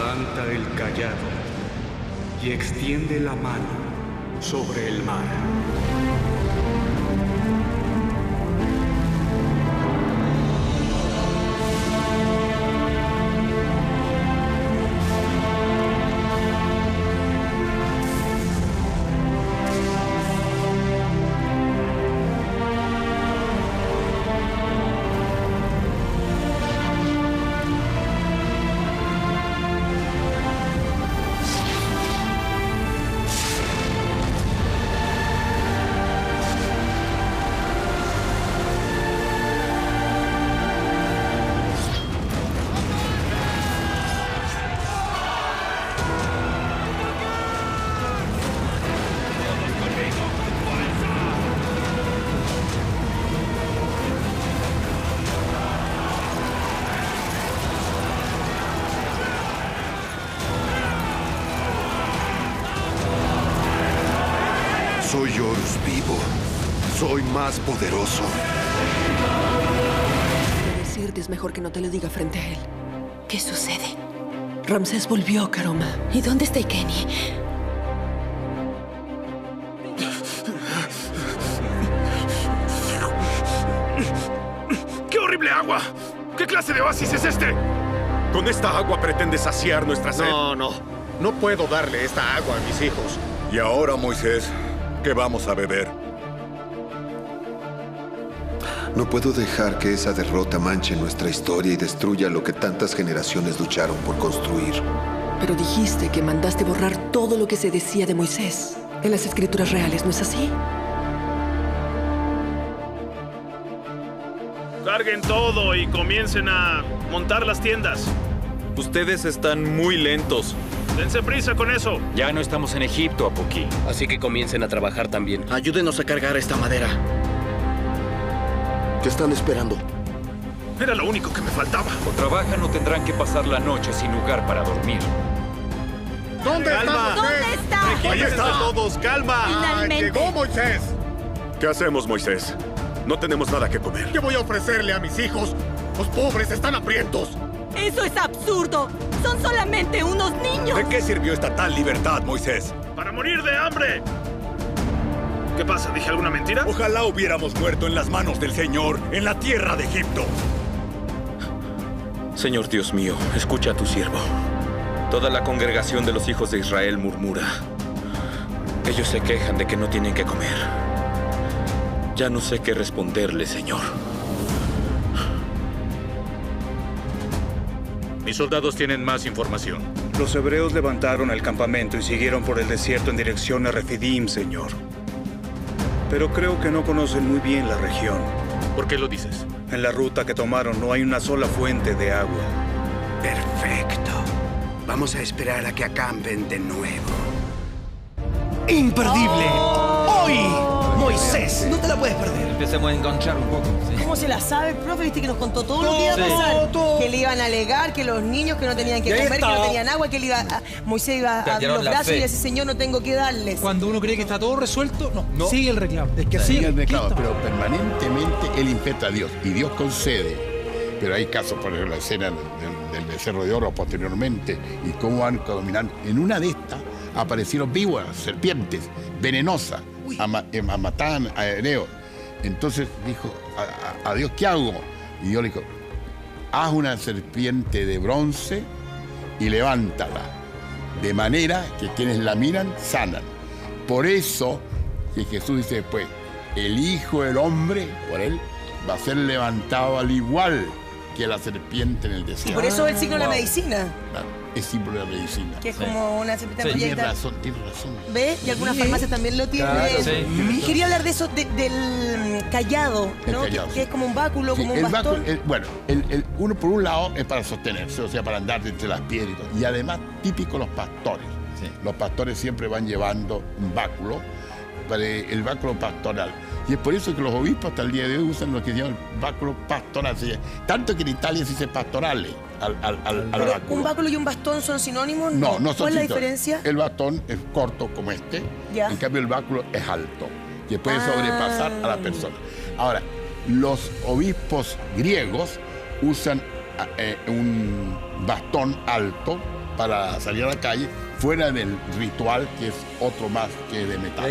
G: Levanta el cayado y extiende la mano sobre el mar.
H: Soy Horus vivo. Soy más poderoso.
I: Decirte es mejor que no te lo diga frente a él. ¿Qué sucede? Ramsés volvió, Karoma. ¿Y dónde está Ikeni?
J: ¡Qué horrible agua! ¿Qué clase de oasis es este? ¿Con esta agua pretendes saciar nuestra sed?
K: No puedo darle esta agua a mis hijos.
L: Y ahora, Moisés, ¿qué vamos a beber?
H: No puedo dejar que esa derrota manche nuestra historia y destruya lo que tantas generaciones lucharon por construir.
I: Pero dijiste que mandaste borrar todo lo que se decía de Moisés en las escrituras reales, ¿no es así?
J: Carguen todo y comiencen a montar las tiendas.
M: Ustedes están muy lentos.
J: Dense prisa con eso.
M: Ya no estamos en Egipto, Apoki.
F: Así que comiencen a trabajar también. Ayúdenos a cargar esta madera.
K: ¿Qué están esperando?
J: Era lo único que me faltaba.
M: O trabajan o tendrán que pasar la noche sin lugar para dormir.
K: ¿Dónde está?
N: ¿Dónde está?
J: Ahí está todos, calma.
N: Finalmente.
K: ¡Llegó Moisés!
J: ¿Qué hacemos, Moisés? No tenemos nada que comer.
K: ¿Qué voy a ofrecerle a mis hijos? Los pobres están hambrientos.
N: ¡Eso es absurdo! ¡Son solamente unos niños!
J: ¿De qué sirvió esta tal libertad, Moisés? ¡Para morir de hambre! ¿Qué pasa? ¿Dije alguna mentira?
L: Ojalá hubiéramos muerto en las manos del Señor, en la tierra de Egipto.
M: Señor Dios mío, escucha a tu siervo. Toda la congregación de los hijos de Israel murmura. Ellos se quejan de que no tienen que comer. Ya no sé qué responderle, Señor.
J: Mis soldados tienen más información. Los hebreos levantaron el campamento y siguieron por el desierto en dirección a Refidim, Señor. Pero creo que no conocen muy bien la región. ¿Por qué lo dices? En la ruta que tomaron no hay una sola fuente de agua.
O: Perfecto. Vamos a esperar a que acampen de nuevo.
F: ¡Imperdible! ¡Hoy! Moisés, no te la puedes perder.
B: Empecemos a enganchar un poco. Sí.
A: ¿Cómo se la sabe el profe? Viste que nos contó todo lo que iba a pasar. Que le iban a alegar, que los niños que no tenían que comer, que no tenían agua, que Moisés iba a abrir los brazos y decir, Señor, no tengo que darles.
E: Cuando uno cree que está todo resuelto, no. Sigue el reclamo.
C: Es que sigue el reclamo, pero permanentemente él impetra a Dios y Dios concede. Pero hay casos, por ejemplo, la escena del becerro de oro posteriormente y cómo van dominando. En una de estas aparecieron víboras, serpientes, venenosas, mataban a Hereo. Entonces dijo a Dios, ¿qué hago? Y Dios le dijo, haz una serpiente de bronce y levántala, de manera que quienes la miran sanan. Por eso que Jesús dice después, el Hijo del Hombre, por él, va a ser levantado al igual que la serpiente en el desierto.
A: Y por eso es el signo de la medicina.
C: Claro, es símbolo de la medicina.
A: Que es como una serpiente
C: proyecta. Tiene razón.
A: ¿Ves? Y algunas farmacias también lo tienen.
C: Claro,
A: sí. Quería hablar de eso, del callado, ¿no?
C: Callado,
A: que es como un báculo, como un bastón.
C: Uno por un lado es para sostenerse, o sea, para andar entre las piedras y todo. Y además, típico los pastores. Sí. Los pastores siempre van llevando un báculo, el báculo pastoral. Y es por eso que los obispos hasta el día de hoy usan lo que se llama el báculo pastoral. Tanto que en Italia se dice pastorale al báculo.
A: ¿Un báculo y un bastón son sinónimos?
C: No, no son.
A: ¿Cuál es la diferencia?
C: El bastón es corto como este, ya. En cambio el báculo es alto, que puede sobrepasar a la persona. Ahora, los obispos griegos usan un bastón alto para salir a la calle, fuera del ritual, que es otro más que de metal.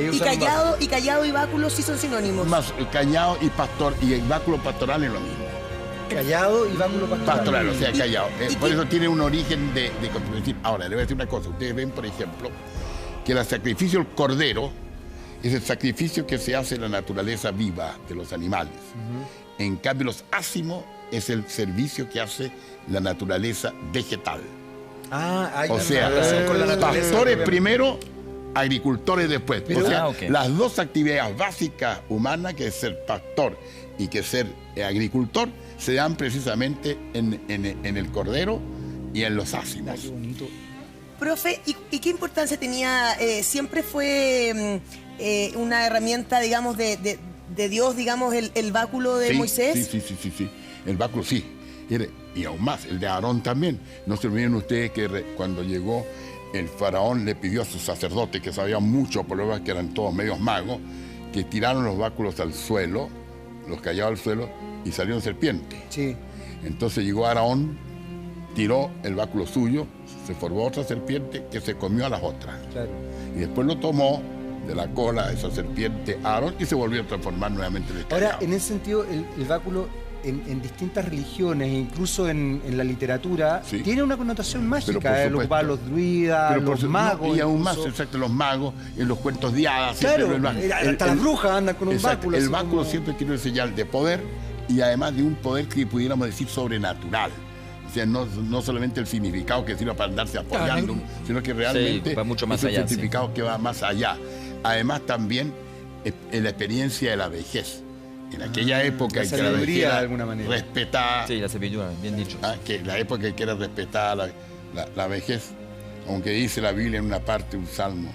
A: Y callado y báculo sí son sinónimos.
C: Más callado y pastor, y el báculo pastoral es lo mismo.
D: Callado y báculo pastoral.
C: O sea, callado. Por eso tiene un origen de decir. Ahora, le voy a decir una cosa. Ustedes ven, por ejemplo, que el sacrificio del cordero es el sacrificio que se hace en la naturaleza viva de los animales. En cambio, los ácimos es el servicio que hace la naturaleza vegetal. O sea, pastores primero, agricultores después. O sea, las dos actividades básicas humanas, que es ser pastor y que ser agricultor, se dan precisamente en el cordero y en los ácimos.
A: Profe, ¿y qué importancia tenía? ¿Siempre fue una herramienta, digamos, de Dios, digamos, el báculo de Moisés?
C: Sí. El báculo sí. Y aún más, el de Aarón también. No se olviden ustedes que cuando llegó el faraón le pidió a sus sacerdotes, que sabían mucho, por lo menos que eran todos medios magos, que tiraron los báculos al suelo, los callaban al suelo y salieron serpientes.
D: Sí.
C: Entonces llegó Aarón, tiró el báculo suyo, se formó otra serpiente que se comió a las otras.
D: Claro.
C: Y después lo tomó de la cola de esa serpiente Aarón y se volvió a transformar nuevamente en el callado.
D: Ahora, en ese sentido, el báculo en distintas religiones, incluso en la literatura, tiene una connotación mágica. Lo ocupaban los druidas, los magos.
C: Y aún más, exacto, los magos, en los cuentos de hadas.
D: Claro, hasta las brujas andan con un báculo.
C: El báculo siempre tiene una señal de poder y además de un poder que pudiéramos decir sobrenatural. O sea, no solamente el significado que sirve para andarse apoyando, sino que realmente
B: va mucho más
C: es un
B: allá,
C: significado que va más allá. Además también en la experiencia de la vejez. En aquella época
D: en que la vejez era
C: de alguna manera respetada.
B: Sí, la sabiduría, bien dicho.
C: Que la época en que era respetada la vejez, aunque dice la Biblia en una parte, un salmo,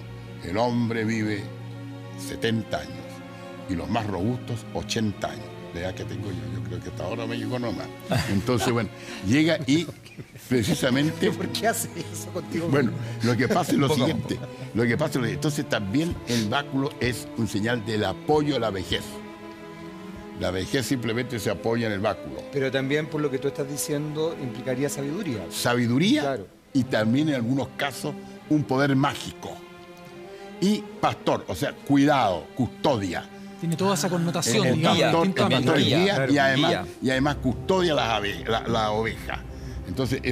C: el hombre vive 70 años y los más robustos 80 años. La edad que tengo yo creo que hasta ahora me llegó nomás. Entonces, bueno, llega y precisamente...
D: ¿Por qué hace eso contigo?
C: Bueno, lo que pasa es lo siguiente. Entonces también el báculo es un señal del apoyo a la vejez. La vejez simplemente se apoya en el báculo.
D: Pero también, por lo que tú estás diciendo, implicaría sabiduría.
C: Sabiduría,
D: claro.
C: Y también en algunos casos un poder mágico. Y pastor, o sea, cuidado, custodia.
E: Tiene toda esa connotación,
C: el
E: digamos.
C: Guía, y además custodia la oveja. Entonces,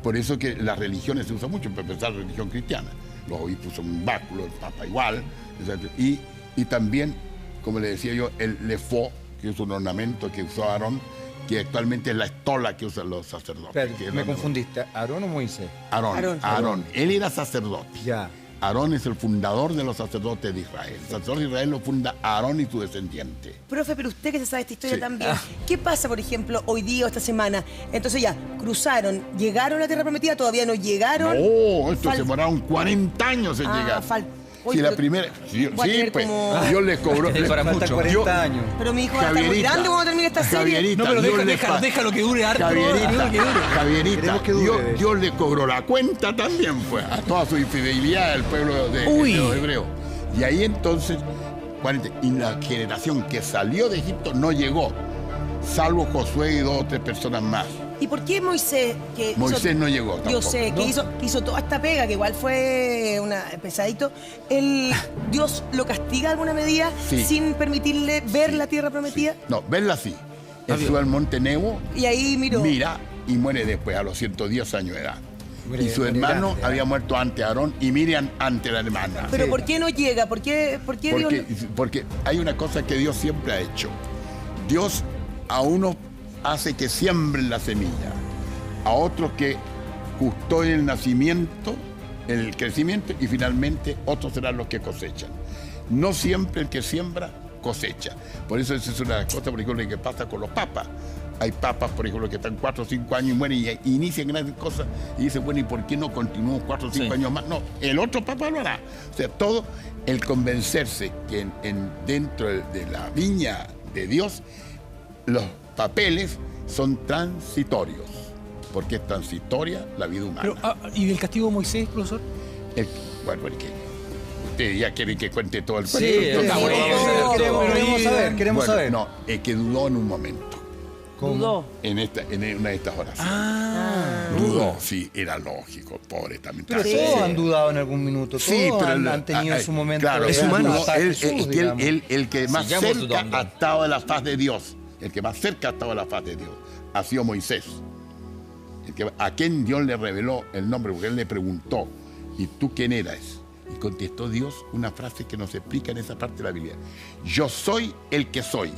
C: por eso que las religiones se usan mucho, para empezar la religión cristiana. Los obispos son un báculo, el papa igual. Y también, como le decía yo, el lefó, que es un ornamento que usó Aarón, que actualmente es la estola que usan los sacerdotes.
D: Pero, me confundiste, ¿Aarón o Moisés?
C: Aarón. Él era sacerdote.
D: Ya.
C: Aarón es el fundador de los sacerdotes de Israel. El sacerdote de Israel lo funda Aarón y su descendiente.
A: Profe, pero usted que se sabe esta historia también, ¿qué pasa, por ejemplo, hoy día o esta semana? Entonces ya, cruzaron, llegaron a la Tierra Prometida, todavía no llegaron.
C: No, esto se demoraron 40 años en llegar.
A: Oye,
C: si la primera... Sí, pues Dios les cobró...
D: Faltan mucho. 40 años.
A: Pero mi hijo va a estar muy grande cuando termine esta serie.
C: Javierita,
E: no, pero déjalo que dure harto.
C: Javierita, Dios le cobró la cuenta también, pues, a toda su infidelidad al pueblo de los hebreos. Y ahí entonces, y la generación que salió de Egipto no llegó, salvo Josué y 2 o 3 personas más.
A: ¿Y por qué Moisés?
C: Moisés no llegó tampoco.
A: Yo sé, que hizo toda esta pega, que igual fue pesadito. ¿Dios lo castiga de alguna medida sin permitirle ver la Tierra Prometida?
C: Sí. No, verla sí. Él sube al monte Nebo.
A: Y ahí
C: mira y muere después, a los 110 años de edad. Y su hermano había muerto ante Aarón y Miriam ante la hermana.
A: ¿Pero por qué no llega? ¿Por qué Dios...?
C: Porque hay una cosa que Dios siempre ha hecho. Dios a unos hace que siembren la semilla, a otros que custodien el nacimiento, el crecimiento, y finalmente otros serán los que cosechan. No siempre el que siembra cosecha. Por eso esa es una de las cosas, por ejemplo, que pasa con los papas. Hay papas, por ejemplo, que están 4 o 5 años y mueren y inician grandes cosas y dicen, bueno, ¿y por qué no continuamos 4 o 5 años más? No, el otro papa lo hará. O sea, todo el convencerse que dentro de la viña de Dios, los papeles son transitorios, porque es transitoria la vida humana.
E: Pero, ¿y del castigo de Moisés, profesor?
C: Bueno, porque ustedes ya quieren que cuente todo el cuento.
D: Queremos saber.
C: No, es que dudó en un momento.
A: ¿Cómo?
C: En una de estas horas. Dudó, sí, era lógico, pobre también.
D: Pero todos han dudado en algún minuto, todos han tenido su momento.
C: Claro,
F: es humano.
C: El que más cerca ha estado de la faz de Dios, el que más cerca ha estado de la faz de Dios, ha sido Moisés. A quien Dios le reveló el nombre, porque él le preguntó, ¿y tú quién eras? Y contestó Dios una frase que nos explica en esa parte de la Biblia. Yo soy el que soy.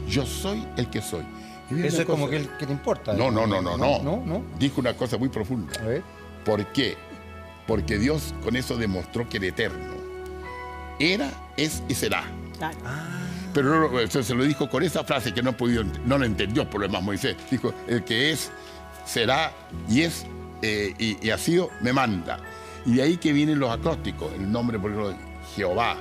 C: Yo soy el que soy.
D: Eso es como que te importa.
C: No. Dijo una cosa muy profunda.
D: A ver.
C: ¿Por qué? Porque Dios con eso demostró que era eterno. Era, es y será.
A: Claro.
C: Pero eso se lo dijo con esa frase que no lo entendió por lo demás Moisés. Dijo, el que es, será y es y ha sido, me manda. Y de ahí que vienen los acrósticos. El nombre, por ejemplo, Jehová,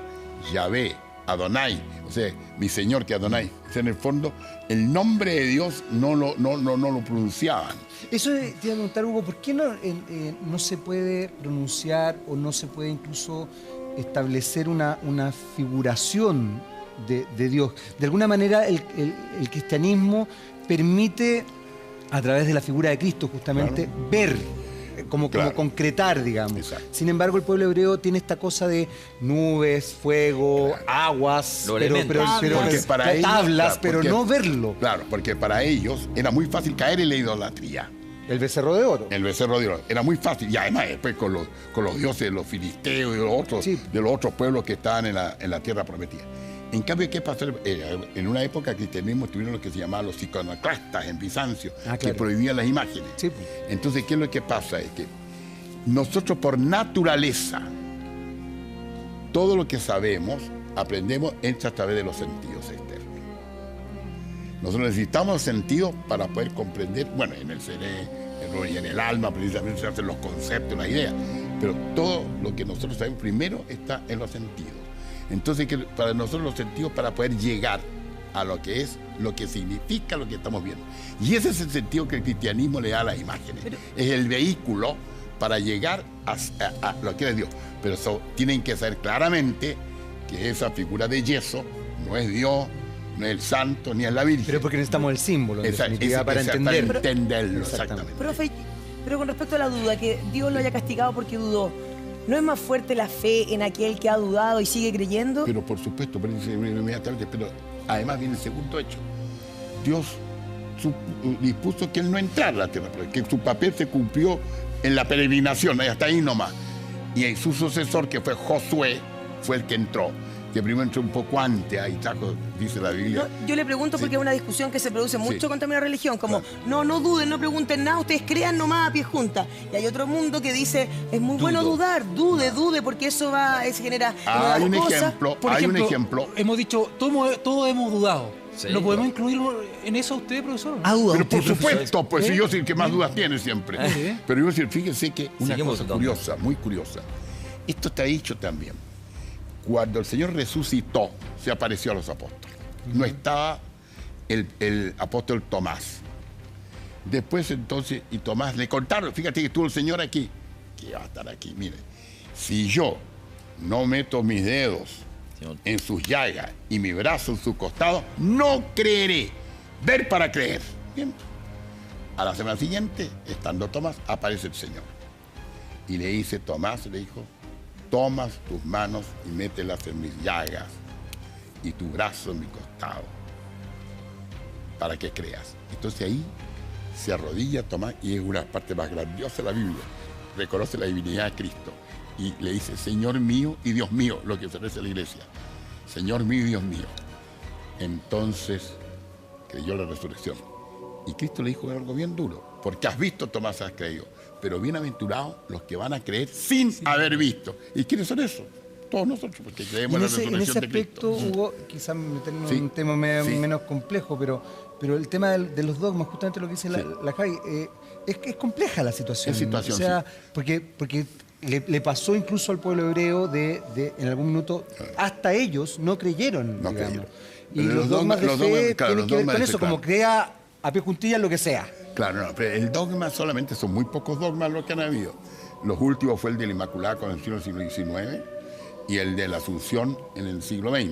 C: Yahvé, Adonai. O sea, mi Señor que Adonai. O sea, en el fondo, el nombre de Dios no lo pronunciaban.
D: Eso te iba a preguntar, Hugo, ¿por qué no se puede pronunciar o no se puede incluso establecer una figuración de Dios? De alguna manera el cristianismo permite, a través de la figura de Cristo justamente, ver, como concretar, digamos.
C: Exacto.
D: Sin embargo, el pueblo hebreo tiene esta cosa de nubes, fuego, aguas, tablas, pero no verlo.
C: Claro, porque para ellos era muy fácil caer en la idolatría.
D: El becerro de oro.
C: El becerro de oro. Era muy fácil. Y además después con los dioses de los filisteos y de los otros pueblos que estaban en la tierra prometida. En cambio, ¿qué pasó? En una época el cristianismo tuvieron lo que se llamaba los iconoclastas en Bizancio, que prohibían las imágenes.
D: Sí.
C: Entonces, ¿qué es lo que pasa? Es que nosotros por naturaleza, todo lo que sabemos, aprendemos, entra a través de los sentidos externos. Nosotros necesitamos sentidos para poder comprender, bueno, en el cerebro y en el alma precisamente se hacen los conceptos, las ideas, pero todo lo que nosotros sabemos primero está en los sentidos. Entonces, para nosotros los sentidos para poder llegar a lo que es, lo que significa lo que estamos viendo. Y ese es el sentido que el cristianismo le da a las imágenes. Es el vehículo para llegar a lo que es Dios. Pero tienen que saber claramente que esa figura de yeso no es Dios, no es el santo, ni es la Virgen.
D: Pero porque necesitamos el símbolo, en definitiva, para entenderlo.
C: Para entenderlo, exactamente.
A: Profe, pero con respecto a la duda, que Dios lo haya castigado porque dudó, ¿no es más fuerte la fe en aquel que ha dudado y sigue creyendo?
C: Pero por supuesto, pero además viene el segundo hecho. Dios dispuso que él no entrara a la tierra, que su papel se cumplió en la peregrinación, hasta ahí nomás. Y su sucesor, que fue Josué, fue el que entró. Que primero entró un poco antes, ahí trajo, dice la Biblia.
A: No, yo le pregunto porque es una discusión que se produce mucho contra mi religión, como no duden, no pregunten nada, ustedes crean nomás a pie junta. Y hay otro mundo que dice, es muy bueno dudar, dude, porque eso genera
C: hay un ejemplo.
E: Hemos dicho, todos hemos dudado. Sí, ¿lo podemos incluir en eso usted, profesor?
C: Pero por supuesto, pues si yo soy el que más dudas tiene siempre. Pero yo decir, fíjense que una cosa curiosa, muy curiosa. Esto está dicho también. Cuando el Señor resucitó, se apareció a los apóstoles. No estaba el apóstol Tomás. Después entonces, y Tomás le contaron, fíjate que estuvo el Señor aquí, que va a estar aquí, mire. Si yo no meto mis dedos en sus llagas y mi brazo en su costado, no creeré. Ver para creer. Bien. A la semana siguiente, estando Tomás, aparece el Señor. Y le dice, Tomás, le dijo, tomas tus manos y mételas en mis llagas y tu brazo en mi costado para que creas. Entonces ahí se arrodilla Tomás y es una parte más grandiosa de la Biblia. Reconoce la divinidad de Cristo y le dice, Señor mío y Dios mío, lo que ofrece la iglesia. Señor mío y Dios mío. Entonces creyó la resurrección. Y Cristo le dijo algo bien duro, porque has visto, Tomás, has creído. Pero bienaventurados los que van a creer sin haber visto. ¿Y quiénes son esos? Todos nosotros, porque creemos en la resurrección de Cristo.
D: En ese aspecto, Hugo, quizás meternos en un tema menos complejo, pero el tema de los dogmas, justamente lo que dice la Javi, es compleja la situación. O sea, porque le pasó incluso al pueblo hebreo en algún minuto, hasta ellos no creyeron, digamos. Y los dogmas de fe tienen que ver con eso, como crea a pie juntillas lo que sea.
C: Claro, no, pero el dogma solamente son muy pocos dogmas los que han habido. Los últimos fue el de la Inmaculada Concepción en el siglo XIX y el de la Asunción en el siglo XX.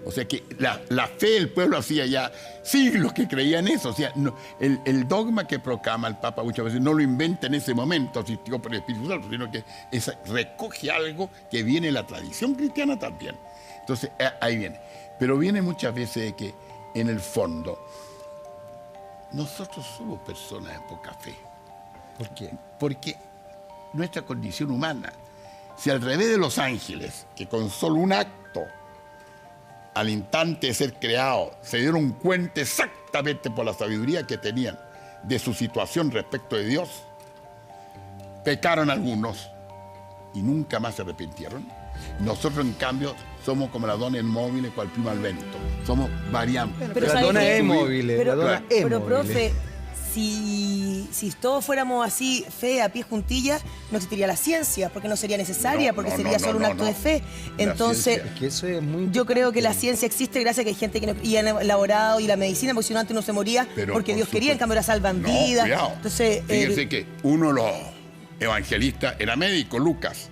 C: O sea que la fe del pueblo hacía ya siglos que creía en eso. O sea, no, el dogma que proclama el Papa muchas veces no lo inventa en ese momento, asistido por el Espíritu Santo, sino que recoge algo que viene de la tradición cristiana también. Entonces, ahí viene. Pero viene muchas veces de que, en el fondo, nosotros somos personas de poca fe.
D: ¿Por qué?
C: Porque nuestra condición humana, si al revés de los ángeles, que con solo un acto, al instante de ser creado, se dieron cuenta exactamente por la sabiduría que tenían de su situación respecto de Dios, pecaron algunos y nunca más se arrepintieron. Nosotros, en cambio, somos como las donas móviles cual pluma al viento. Somos variantes.
D: Pero la dona es móvil.
A: Pero, profe, si todos fuéramos así, fe a pie juntillas, no existiría la ciencia, porque no sería necesaria, porque sería solo un acto de fe. Entonces, yo creo que la ciencia existe gracias a que hay gente que y han elaborado, y la medicina, porque si no antes uno se moría porque Dios quería, en cambio ahora salvan vidas.
C: Cuidado.
A: Entonces,
C: fíjense que uno de los evangelistas era médico, Lucas.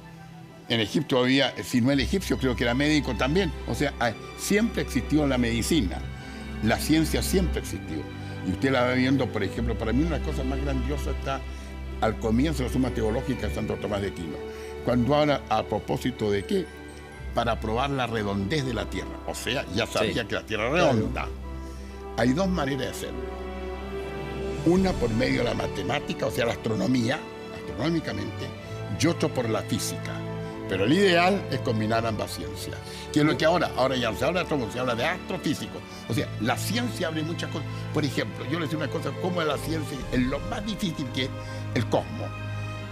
C: En Egipto había, si no el egipcio, creo que era médico también. O sea, siempre existió la medicina. La ciencia siempre existió. Y usted la va viendo, por ejemplo, para mí una cosa más grandiosa está al comienzo de la Suma Teológica de Santo Tomás de Aquino. Cuando habla a propósito de qué, para probar la redondez de la Tierra. O sea, ya sabía que la Tierra es redonda. Hay dos maneras de hacerlo. Una por medio de la matemática, o sea, la astronomía, astronómicamente, y otro por la física. Pero el ideal es combinar ambas ciencias. Que es lo que ahora ya no se habla de astrónomo, se habla de astrofísico. O sea, la ciencia abre muchas cosas. Por ejemplo, yo les digo una cosa, como es la ciencia, es lo más difícil que es el cosmos.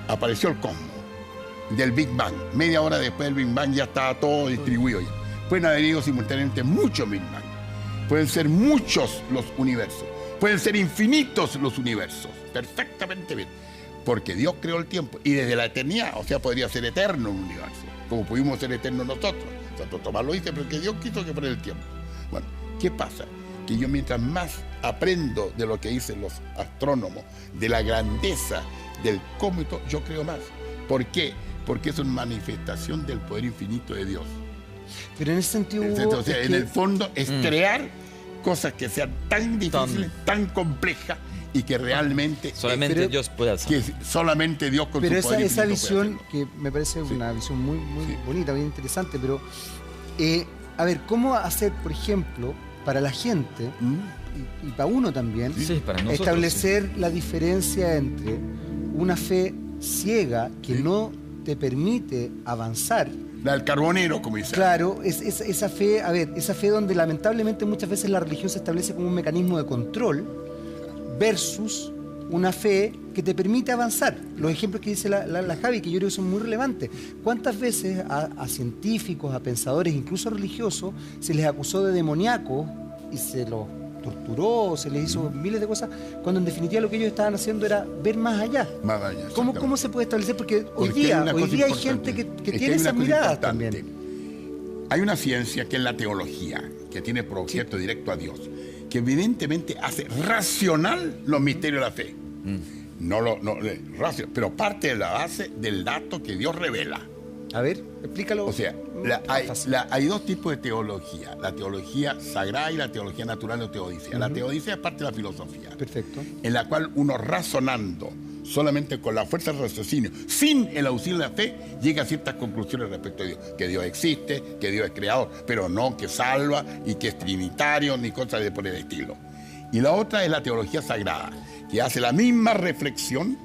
C: Apareció el cosmos del Big Bang. Media hora después del Big Bang ya estaba todo distribuido. Pueden haber ido simultáneamente muchos Big Bang. Pueden ser muchos los universos. Pueden ser infinitos los universos. Perfectamente bien. Porque Dios creó el tiempo y desde la eternidad, o sea, podría ser eterno un universo, como pudimos ser eternos nosotros. Santo Tomás lo dice, pero que Dios quiso que fuera el tiempo. Bueno, ¿qué pasa? Que yo mientras más aprendo de lo que dicen los astrónomos, de la grandeza del cósmos, yo creo más. ¿Por qué? Porque es una manifestación del poder infinito de Dios.
D: Pero en ese sentido,
C: o sea, en el fondo es crear cosas que sean tan difíciles, tan complejas, y que realmente
B: solamente Dios puede hacer.
C: Que solamente Dios con su poder.
D: Pero esa visión, que me parece una visión muy bonita, muy interesante, pero a ver, ¿cómo hacer, por ejemplo, para la gente y para uno también,
B: para nosotros,
D: establecer la diferencia entre una fe ciega que no te permite avanzar?
C: La del carbonero, como dice.
D: Claro, esa fe, a ver, esa fe donde lamentablemente muchas veces la religión se establece como un mecanismo de control, versus una fe que te permite avanzar. Los ejemplos que dice la Javi, que yo creo que son muy relevantes. ¿Cuántas veces a científicos, a pensadores, incluso religiosos, se les acusó de demoníacos y se los torturó, se les hizo miles de cosas, cuando en definitiva lo que ellos estaban haciendo era ver más allá?
C: Más allá.
D: ¿Cómo se puede establecer? Porque hoy día hay gente que tiene esas miradas también.
C: Hay una ciencia que es la teología, que tiene por objeto directo a Dios, que evidentemente hace racional los misterios de la fe. Pero parte de la base del dato que Dios revela.
D: A ver, explícalo.
C: O sea, hay dos tipos de teología: la teología sagrada y la teología natural o teodicea. La teodicea es parte de la filosofía.
D: Perfecto.
C: En la cual uno, razonando solamente con la fuerza del raciocinio, sin el auxilio de la fe, llega a ciertas conclusiones respecto a Dios. Que Dios existe, que Dios es creador, pero no que salva y que es trinitario, ni cosas de por el estilo. Y la otra es la teología sagrada, que hace la misma reflexión,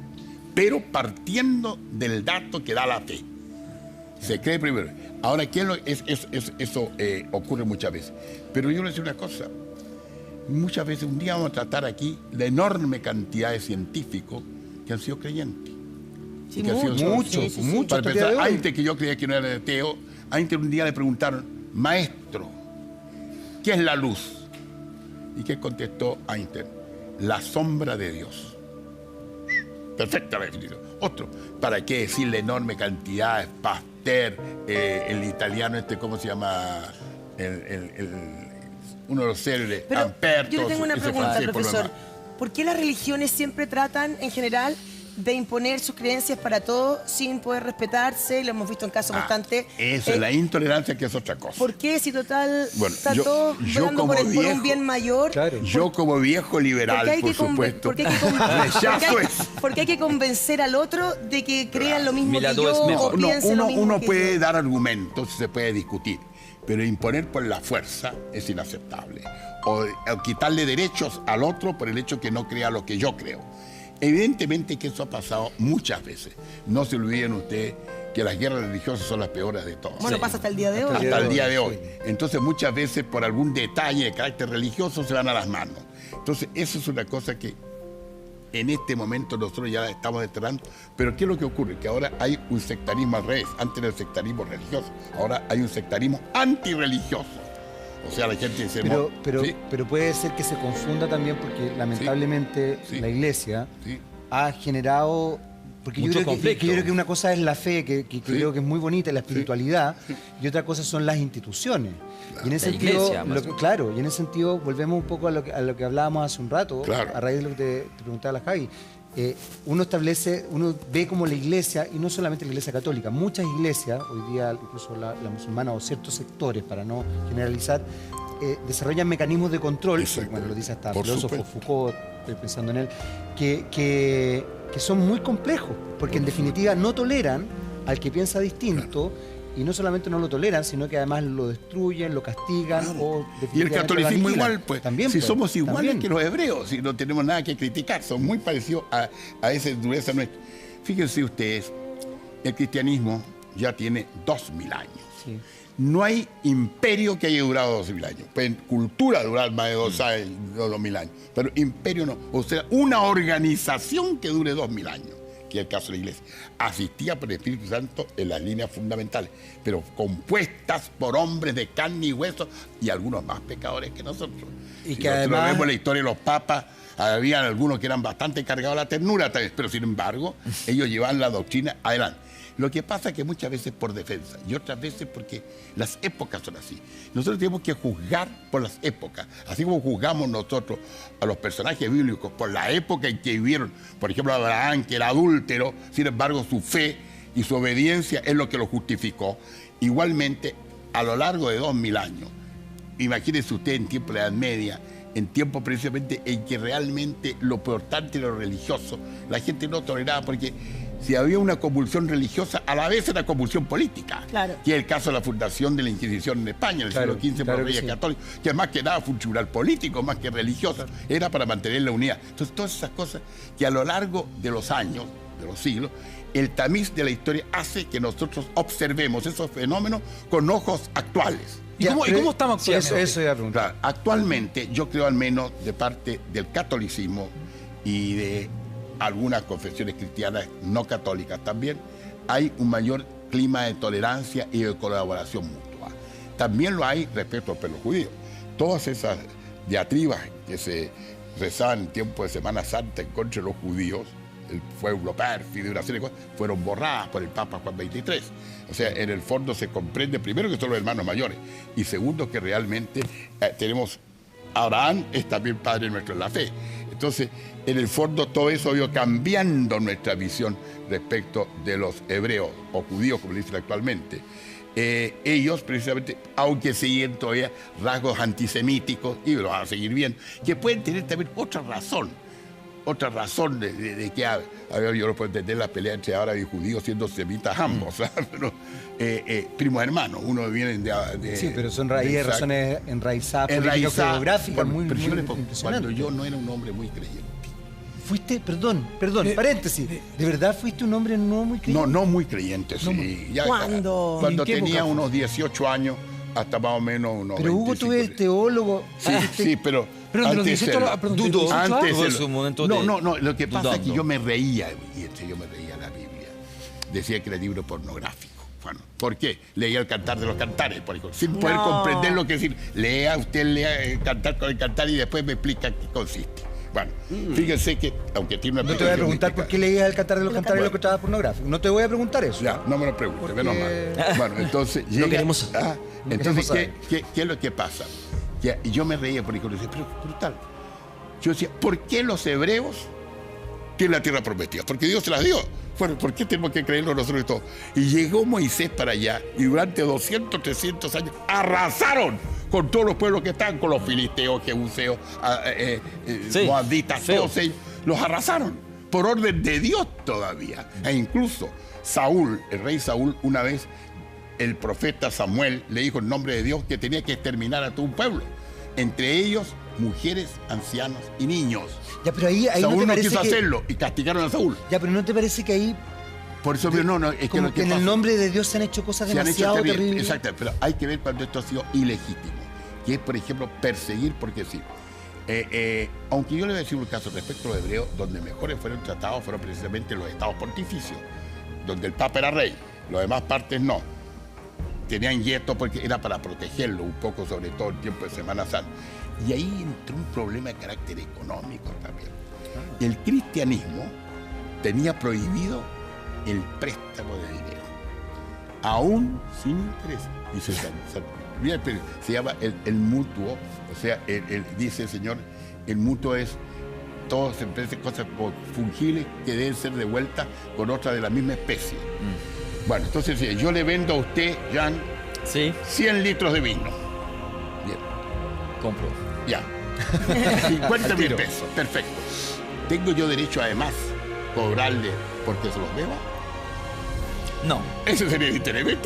C: pero partiendo del dato que da la fe. Se cree primero. Ahora, eso ocurre muchas veces. Pero yo les digo una cosa. Muchas veces, un día vamos a tratar aquí la enorme cantidad de científicos que han sido creyentes.
D: Sí, muchos.
C: Para pensar, antes que yo creía que no era ateo, antes un día le preguntaron, maestro, ¿qué es la luz? ¿Y qué contestó Einstein? La sombra de Dios. Perfectamente definido. Otro, ¿para qué decir la enorme cantidad? Pasteur, el italiano ¿cómo se llama? Uno de los célebres, Amperto.
A: Yo le tengo una pregunta, profesor. ¿Por qué las religiones siempre tratan, en general, de imponer sus creencias para todos sin poder respetarse. Lo hemos visto en casos bastante...
C: Eso es la intolerancia, que es otra cosa.
A: ¿Por qué? Si total está todo velando por un bien mayor.
C: Claro. Yo como viejo liberal, por supuesto, rechazo eso.
A: Porque hay que convencer al otro de que crean lo mismo que yo o piensen lo mismo
C: uno
A: que
C: puede
A: yo.
C: dar argumentos, se puede discutir, pero imponer por la fuerza es inaceptable. O quitarle derechos al otro por el hecho que no crea lo que yo creo. Evidentemente que eso ha pasado muchas veces. No se olviden ustedes que las guerras religiosas son las peores de todas.
A: Bueno, pasa hasta el día de hoy.
C: Hasta el día de hoy. Entonces muchas veces por algún detalle de carácter religioso se van a las manos. Entonces eso es una cosa que en este momento nosotros ya la estamos desterrando. Pero ¿qué es lo que ocurre? Que ahora hay un sectarismo al revés. Antes era el sectarismo religioso. Ahora hay un sectarismo antirreligioso. O sea, la gente dice...
D: Pero puede ser que se confunda también porque lamentablemente la Iglesia ha generado... Porque yo creo que una cosa es la fe, que creo que es muy bonita, la espiritualidad, y otra cosa son las instituciones. Claro. Y en ese sentido, y en ese sentido volvemos un poco a lo que hablábamos hace un rato, a raíz de lo que te preguntaba la Javi. Uno ve como la Iglesia, y no solamente la Iglesia católica, muchas iglesias, hoy día incluso la musulmana o ciertos sectores, para no generalizar, desarrollan mecanismos de control, bueno, lo dice hasta el filósofo Foucault, estoy pensando en él, que son muy complejos, porque en definitiva no toleran al que piensa distinto, y no solamente no lo toleran, sino que además lo destruyen, lo castigan o
C: y el catolicismo igual, pues. También, si somos iguales que los hebreos, si no tenemos nada que criticar, son muy parecidos a esa dureza nuestra. Fíjense ustedes, el cristianismo ya tiene 2000 años. Sí. No hay imperio que haya durado 2000 años. Pues cultura durar más de 2000 años, pero imperio no. O sea, una organización que dure 2000 años, que es el caso de la Iglesia, asistida por el Espíritu Santo en las líneas fundamentales, pero compuestas por hombres de carne y hueso y algunos más pecadores que nosotros. Y que además vemos la historia de los papas, habían algunos que eran bastante cargados de la ternura, pero sin embargo, ellos llevaban la doctrina adelante. Lo que pasa es que muchas veces por defensa y otras veces porque las épocas son así. Nosotros tenemos que juzgar por las épocas, así como juzgamos nosotros a los personajes bíblicos por la época en que vivieron. Por ejemplo, Abraham, que era adúltero, sin embargo su fe y su obediencia es lo que lo justificó. Igualmente, a lo largo de 2000 años, imagínense usted en tiempo de la Edad Media, en tiempo precisamente en que realmente lo importante era lo religioso, la gente no toleraba porque si había una convulsión religiosa, a la vez era convulsión política. Claro. Que es el caso de la fundación de la Inquisición en España, en el siglo XV por los Reyes Católicos, que más que nada fue un tribunal político, más que religioso, era para mantener la unidad. Entonces, todas esas cosas que a lo largo de los años, de los siglos, el tamiz de la historia hace que nosotros observemos esos fenómenos con ojos actuales.
E: ¿Y cómo estamos actuando?
C: Eso iba a preguntar. Actualmente, yo creo al menos de parte del catolicismo y de algunas confesiones cristianas no católicas también, hay un mayor clima de tolerancia y de colaboración mutua. También lo hay respecto al pueblo judío. Todas esas diatribas que se rezaban en tiempo de Semana Santa en contra de los judíos, el pueblo pérfido y una serie de cosas, fueron borradas por el Papa Juan XXIII. O sea, en el fondo se comprende, primero, que son los hermanos mayores, y segundo, que realmente tenemos... Abraham es también padre nuestro en la fe. Entonces, en el fondo, todo eso ha ido cambiando nuestra visión respecto de los hebreos o judíos, como le dicen actualmente. Ellos, precisamente, aunque siguen todavía rasgos antisemíticos, y lo van a seguir viendo, que pueden tener también otra razón de que yo no puedo entender la pelea entre árabes y judíos siendo semitas ambos, pero primos hermanos, uno vienen de
D: sí, pero son razones enraizadas, políticas, geográficas, muy impresionantes.
C: Cuando yo no era un hombre muy creyente.
D: Fuiste, perdón, paréntesis, ¿de verdad fuiste un hombre no muy creyente?
C: No muy creyente, sí. Ya,
A: ¿cuándo?
C: Cuando tenía unos 18 años, hasta más o menos unos
D: Pero
C: 25.
D: Hugo, tú eres teólogo.
C: Sí, pero
E: de los 18
B: dudó.
C: Antes
B: en su momento
C: no, lo que pasa es que yo me reía, yo me reía la Biblia. Decía que era libro pornográfico. Bueno, ¿por qué? Leía el Cantar de los Cantares, por ejemplo, sin poder comprender lo que decir. Lea el Cantar con el Cantar y después me explica qué consiste. Bueno, fíjense que, aunque tiene una...
D: No te voy a preguntar por qué leías el Cantar de los Cantares y lo que estaba pornográfico. No te voy a preguntar eso.
C: Ya, no me lo preguntes, menos mal. Bueno, entonces...
F: No queremos...
C: Entonces, ¿qué es lo que pasa? Y yo me reía, por ejemplo, decía, pero brutal. Yo decía, ¿por qué los hebreos tienen la tierra prometida, porque Dios se las dio. Bueno, ¿por qué tenemos que creerlo nosotros y todo? Y llegó Moisés para allá y durante 200, 300 años arrasaron con todos los pueblos que estaban, con los filisteos, jebuseos, moabitas, todos ellos. Los arrasaron por orden de Dios todavía. E incluso Saúl, el rey Saúl, una vez el profeta Samuel le dijo en nombre de Dios que tenía que exterminar a todo un pueblo. Entre ellos, mujeres, ancianos y niños.
D: Ya, pero ahí
C: Saúl
D: no
C: quiso hacerlo y castigaron a Saúl.
D: Ya, pero ¿no te parece que ahí...
C: Por eso, no, es
D: como que en el nombre de Dios se han hecho cosas demasiado terribles?
C: Exacto, pero hay que ver cuando esto ha sido ilegítimo. Que es, por ejemplo, perseguir porque sí. Aunque yo le voy a decir un caso respecto a los hebreos, donde mejores fueron tratados fueron precisamente los estados pontificios, donde el Papa era rey, las demás partes no. Tenían yeto porque era para protegerlo un poco, sobre todo el tiempo de Semana Santa. Y ahí entró un problema de carácter económico también. El cristianismo tenía prohibido el préstamo de dinero, aún sin interés. Dice, se llama el mutuo, o sea, dice el Señor, el mutuo es todas cosas fungibles que deben ser devueltas con otras de la misma especie. Bueno, entonces yo le vendo a usted, Jan, 100 litros de vino. Bien.
B: Compro.
C: Ya. 50.000 pesos. Perfecto. ¿Tengo yo derecho además cobrarle porque se los deba?
B: No.
C: ¿Ese sería el interés?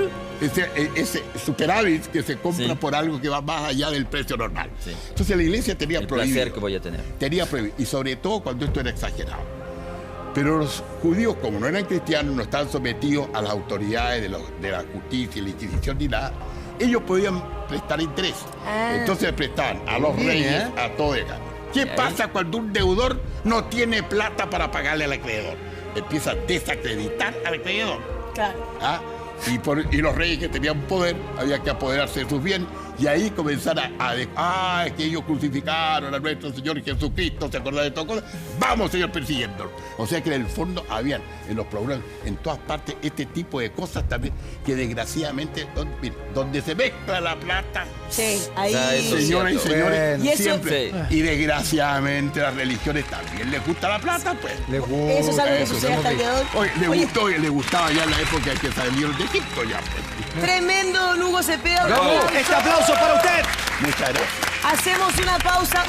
C: Ese superávit que se compra por algo que va más allá del precio normal. Entonces la iglesia tenía prohibido.
B: El placer que voy a tener.
C: Tenía prohibido. Y sobre todo cuando esto era exagerado. Pero los judíos, como no eran cristianos, no estaban sometidos a las autoridades de la justicia y la Inquisición ni nada, ellos podían prestar interés. Entonces le prestaban a los reyes, a todo eso. ¿Qué pasa cuando un deudor no tiene plata para pagarle al acreedor? Empieza a desacreditar al acreedor.
A: Claro.
C: Y los reyes que tenían poder, había que apoderarse de sus bienes, y ahí comenzar es que ellos crucificaron a nuestro Señor Jesucristo, se acuerdan de todo cosas, vamos, Señor, persiguiéndolo. O sea que en el fondo habían en los programas, en todas partes, este tipo de cosas también, que desgraciadamente, donde se mezcla la plata,
A: ahí,
C: señoras y señores,
A: bueno,
C: siempre. Y desgraciadamente a las religiones también les gusta la plata, pues.
A: Eso es algo que sucede hasta el día de hoy.
C: Le gustaba ya en la época en que salieron de Egipto ya. Pues.
A: Tremendo, don Hugo Cepeda.
F: ¡Bravo! Este aplauso para usted.
C: Muchas gracias.
A: Hacemos una pausa.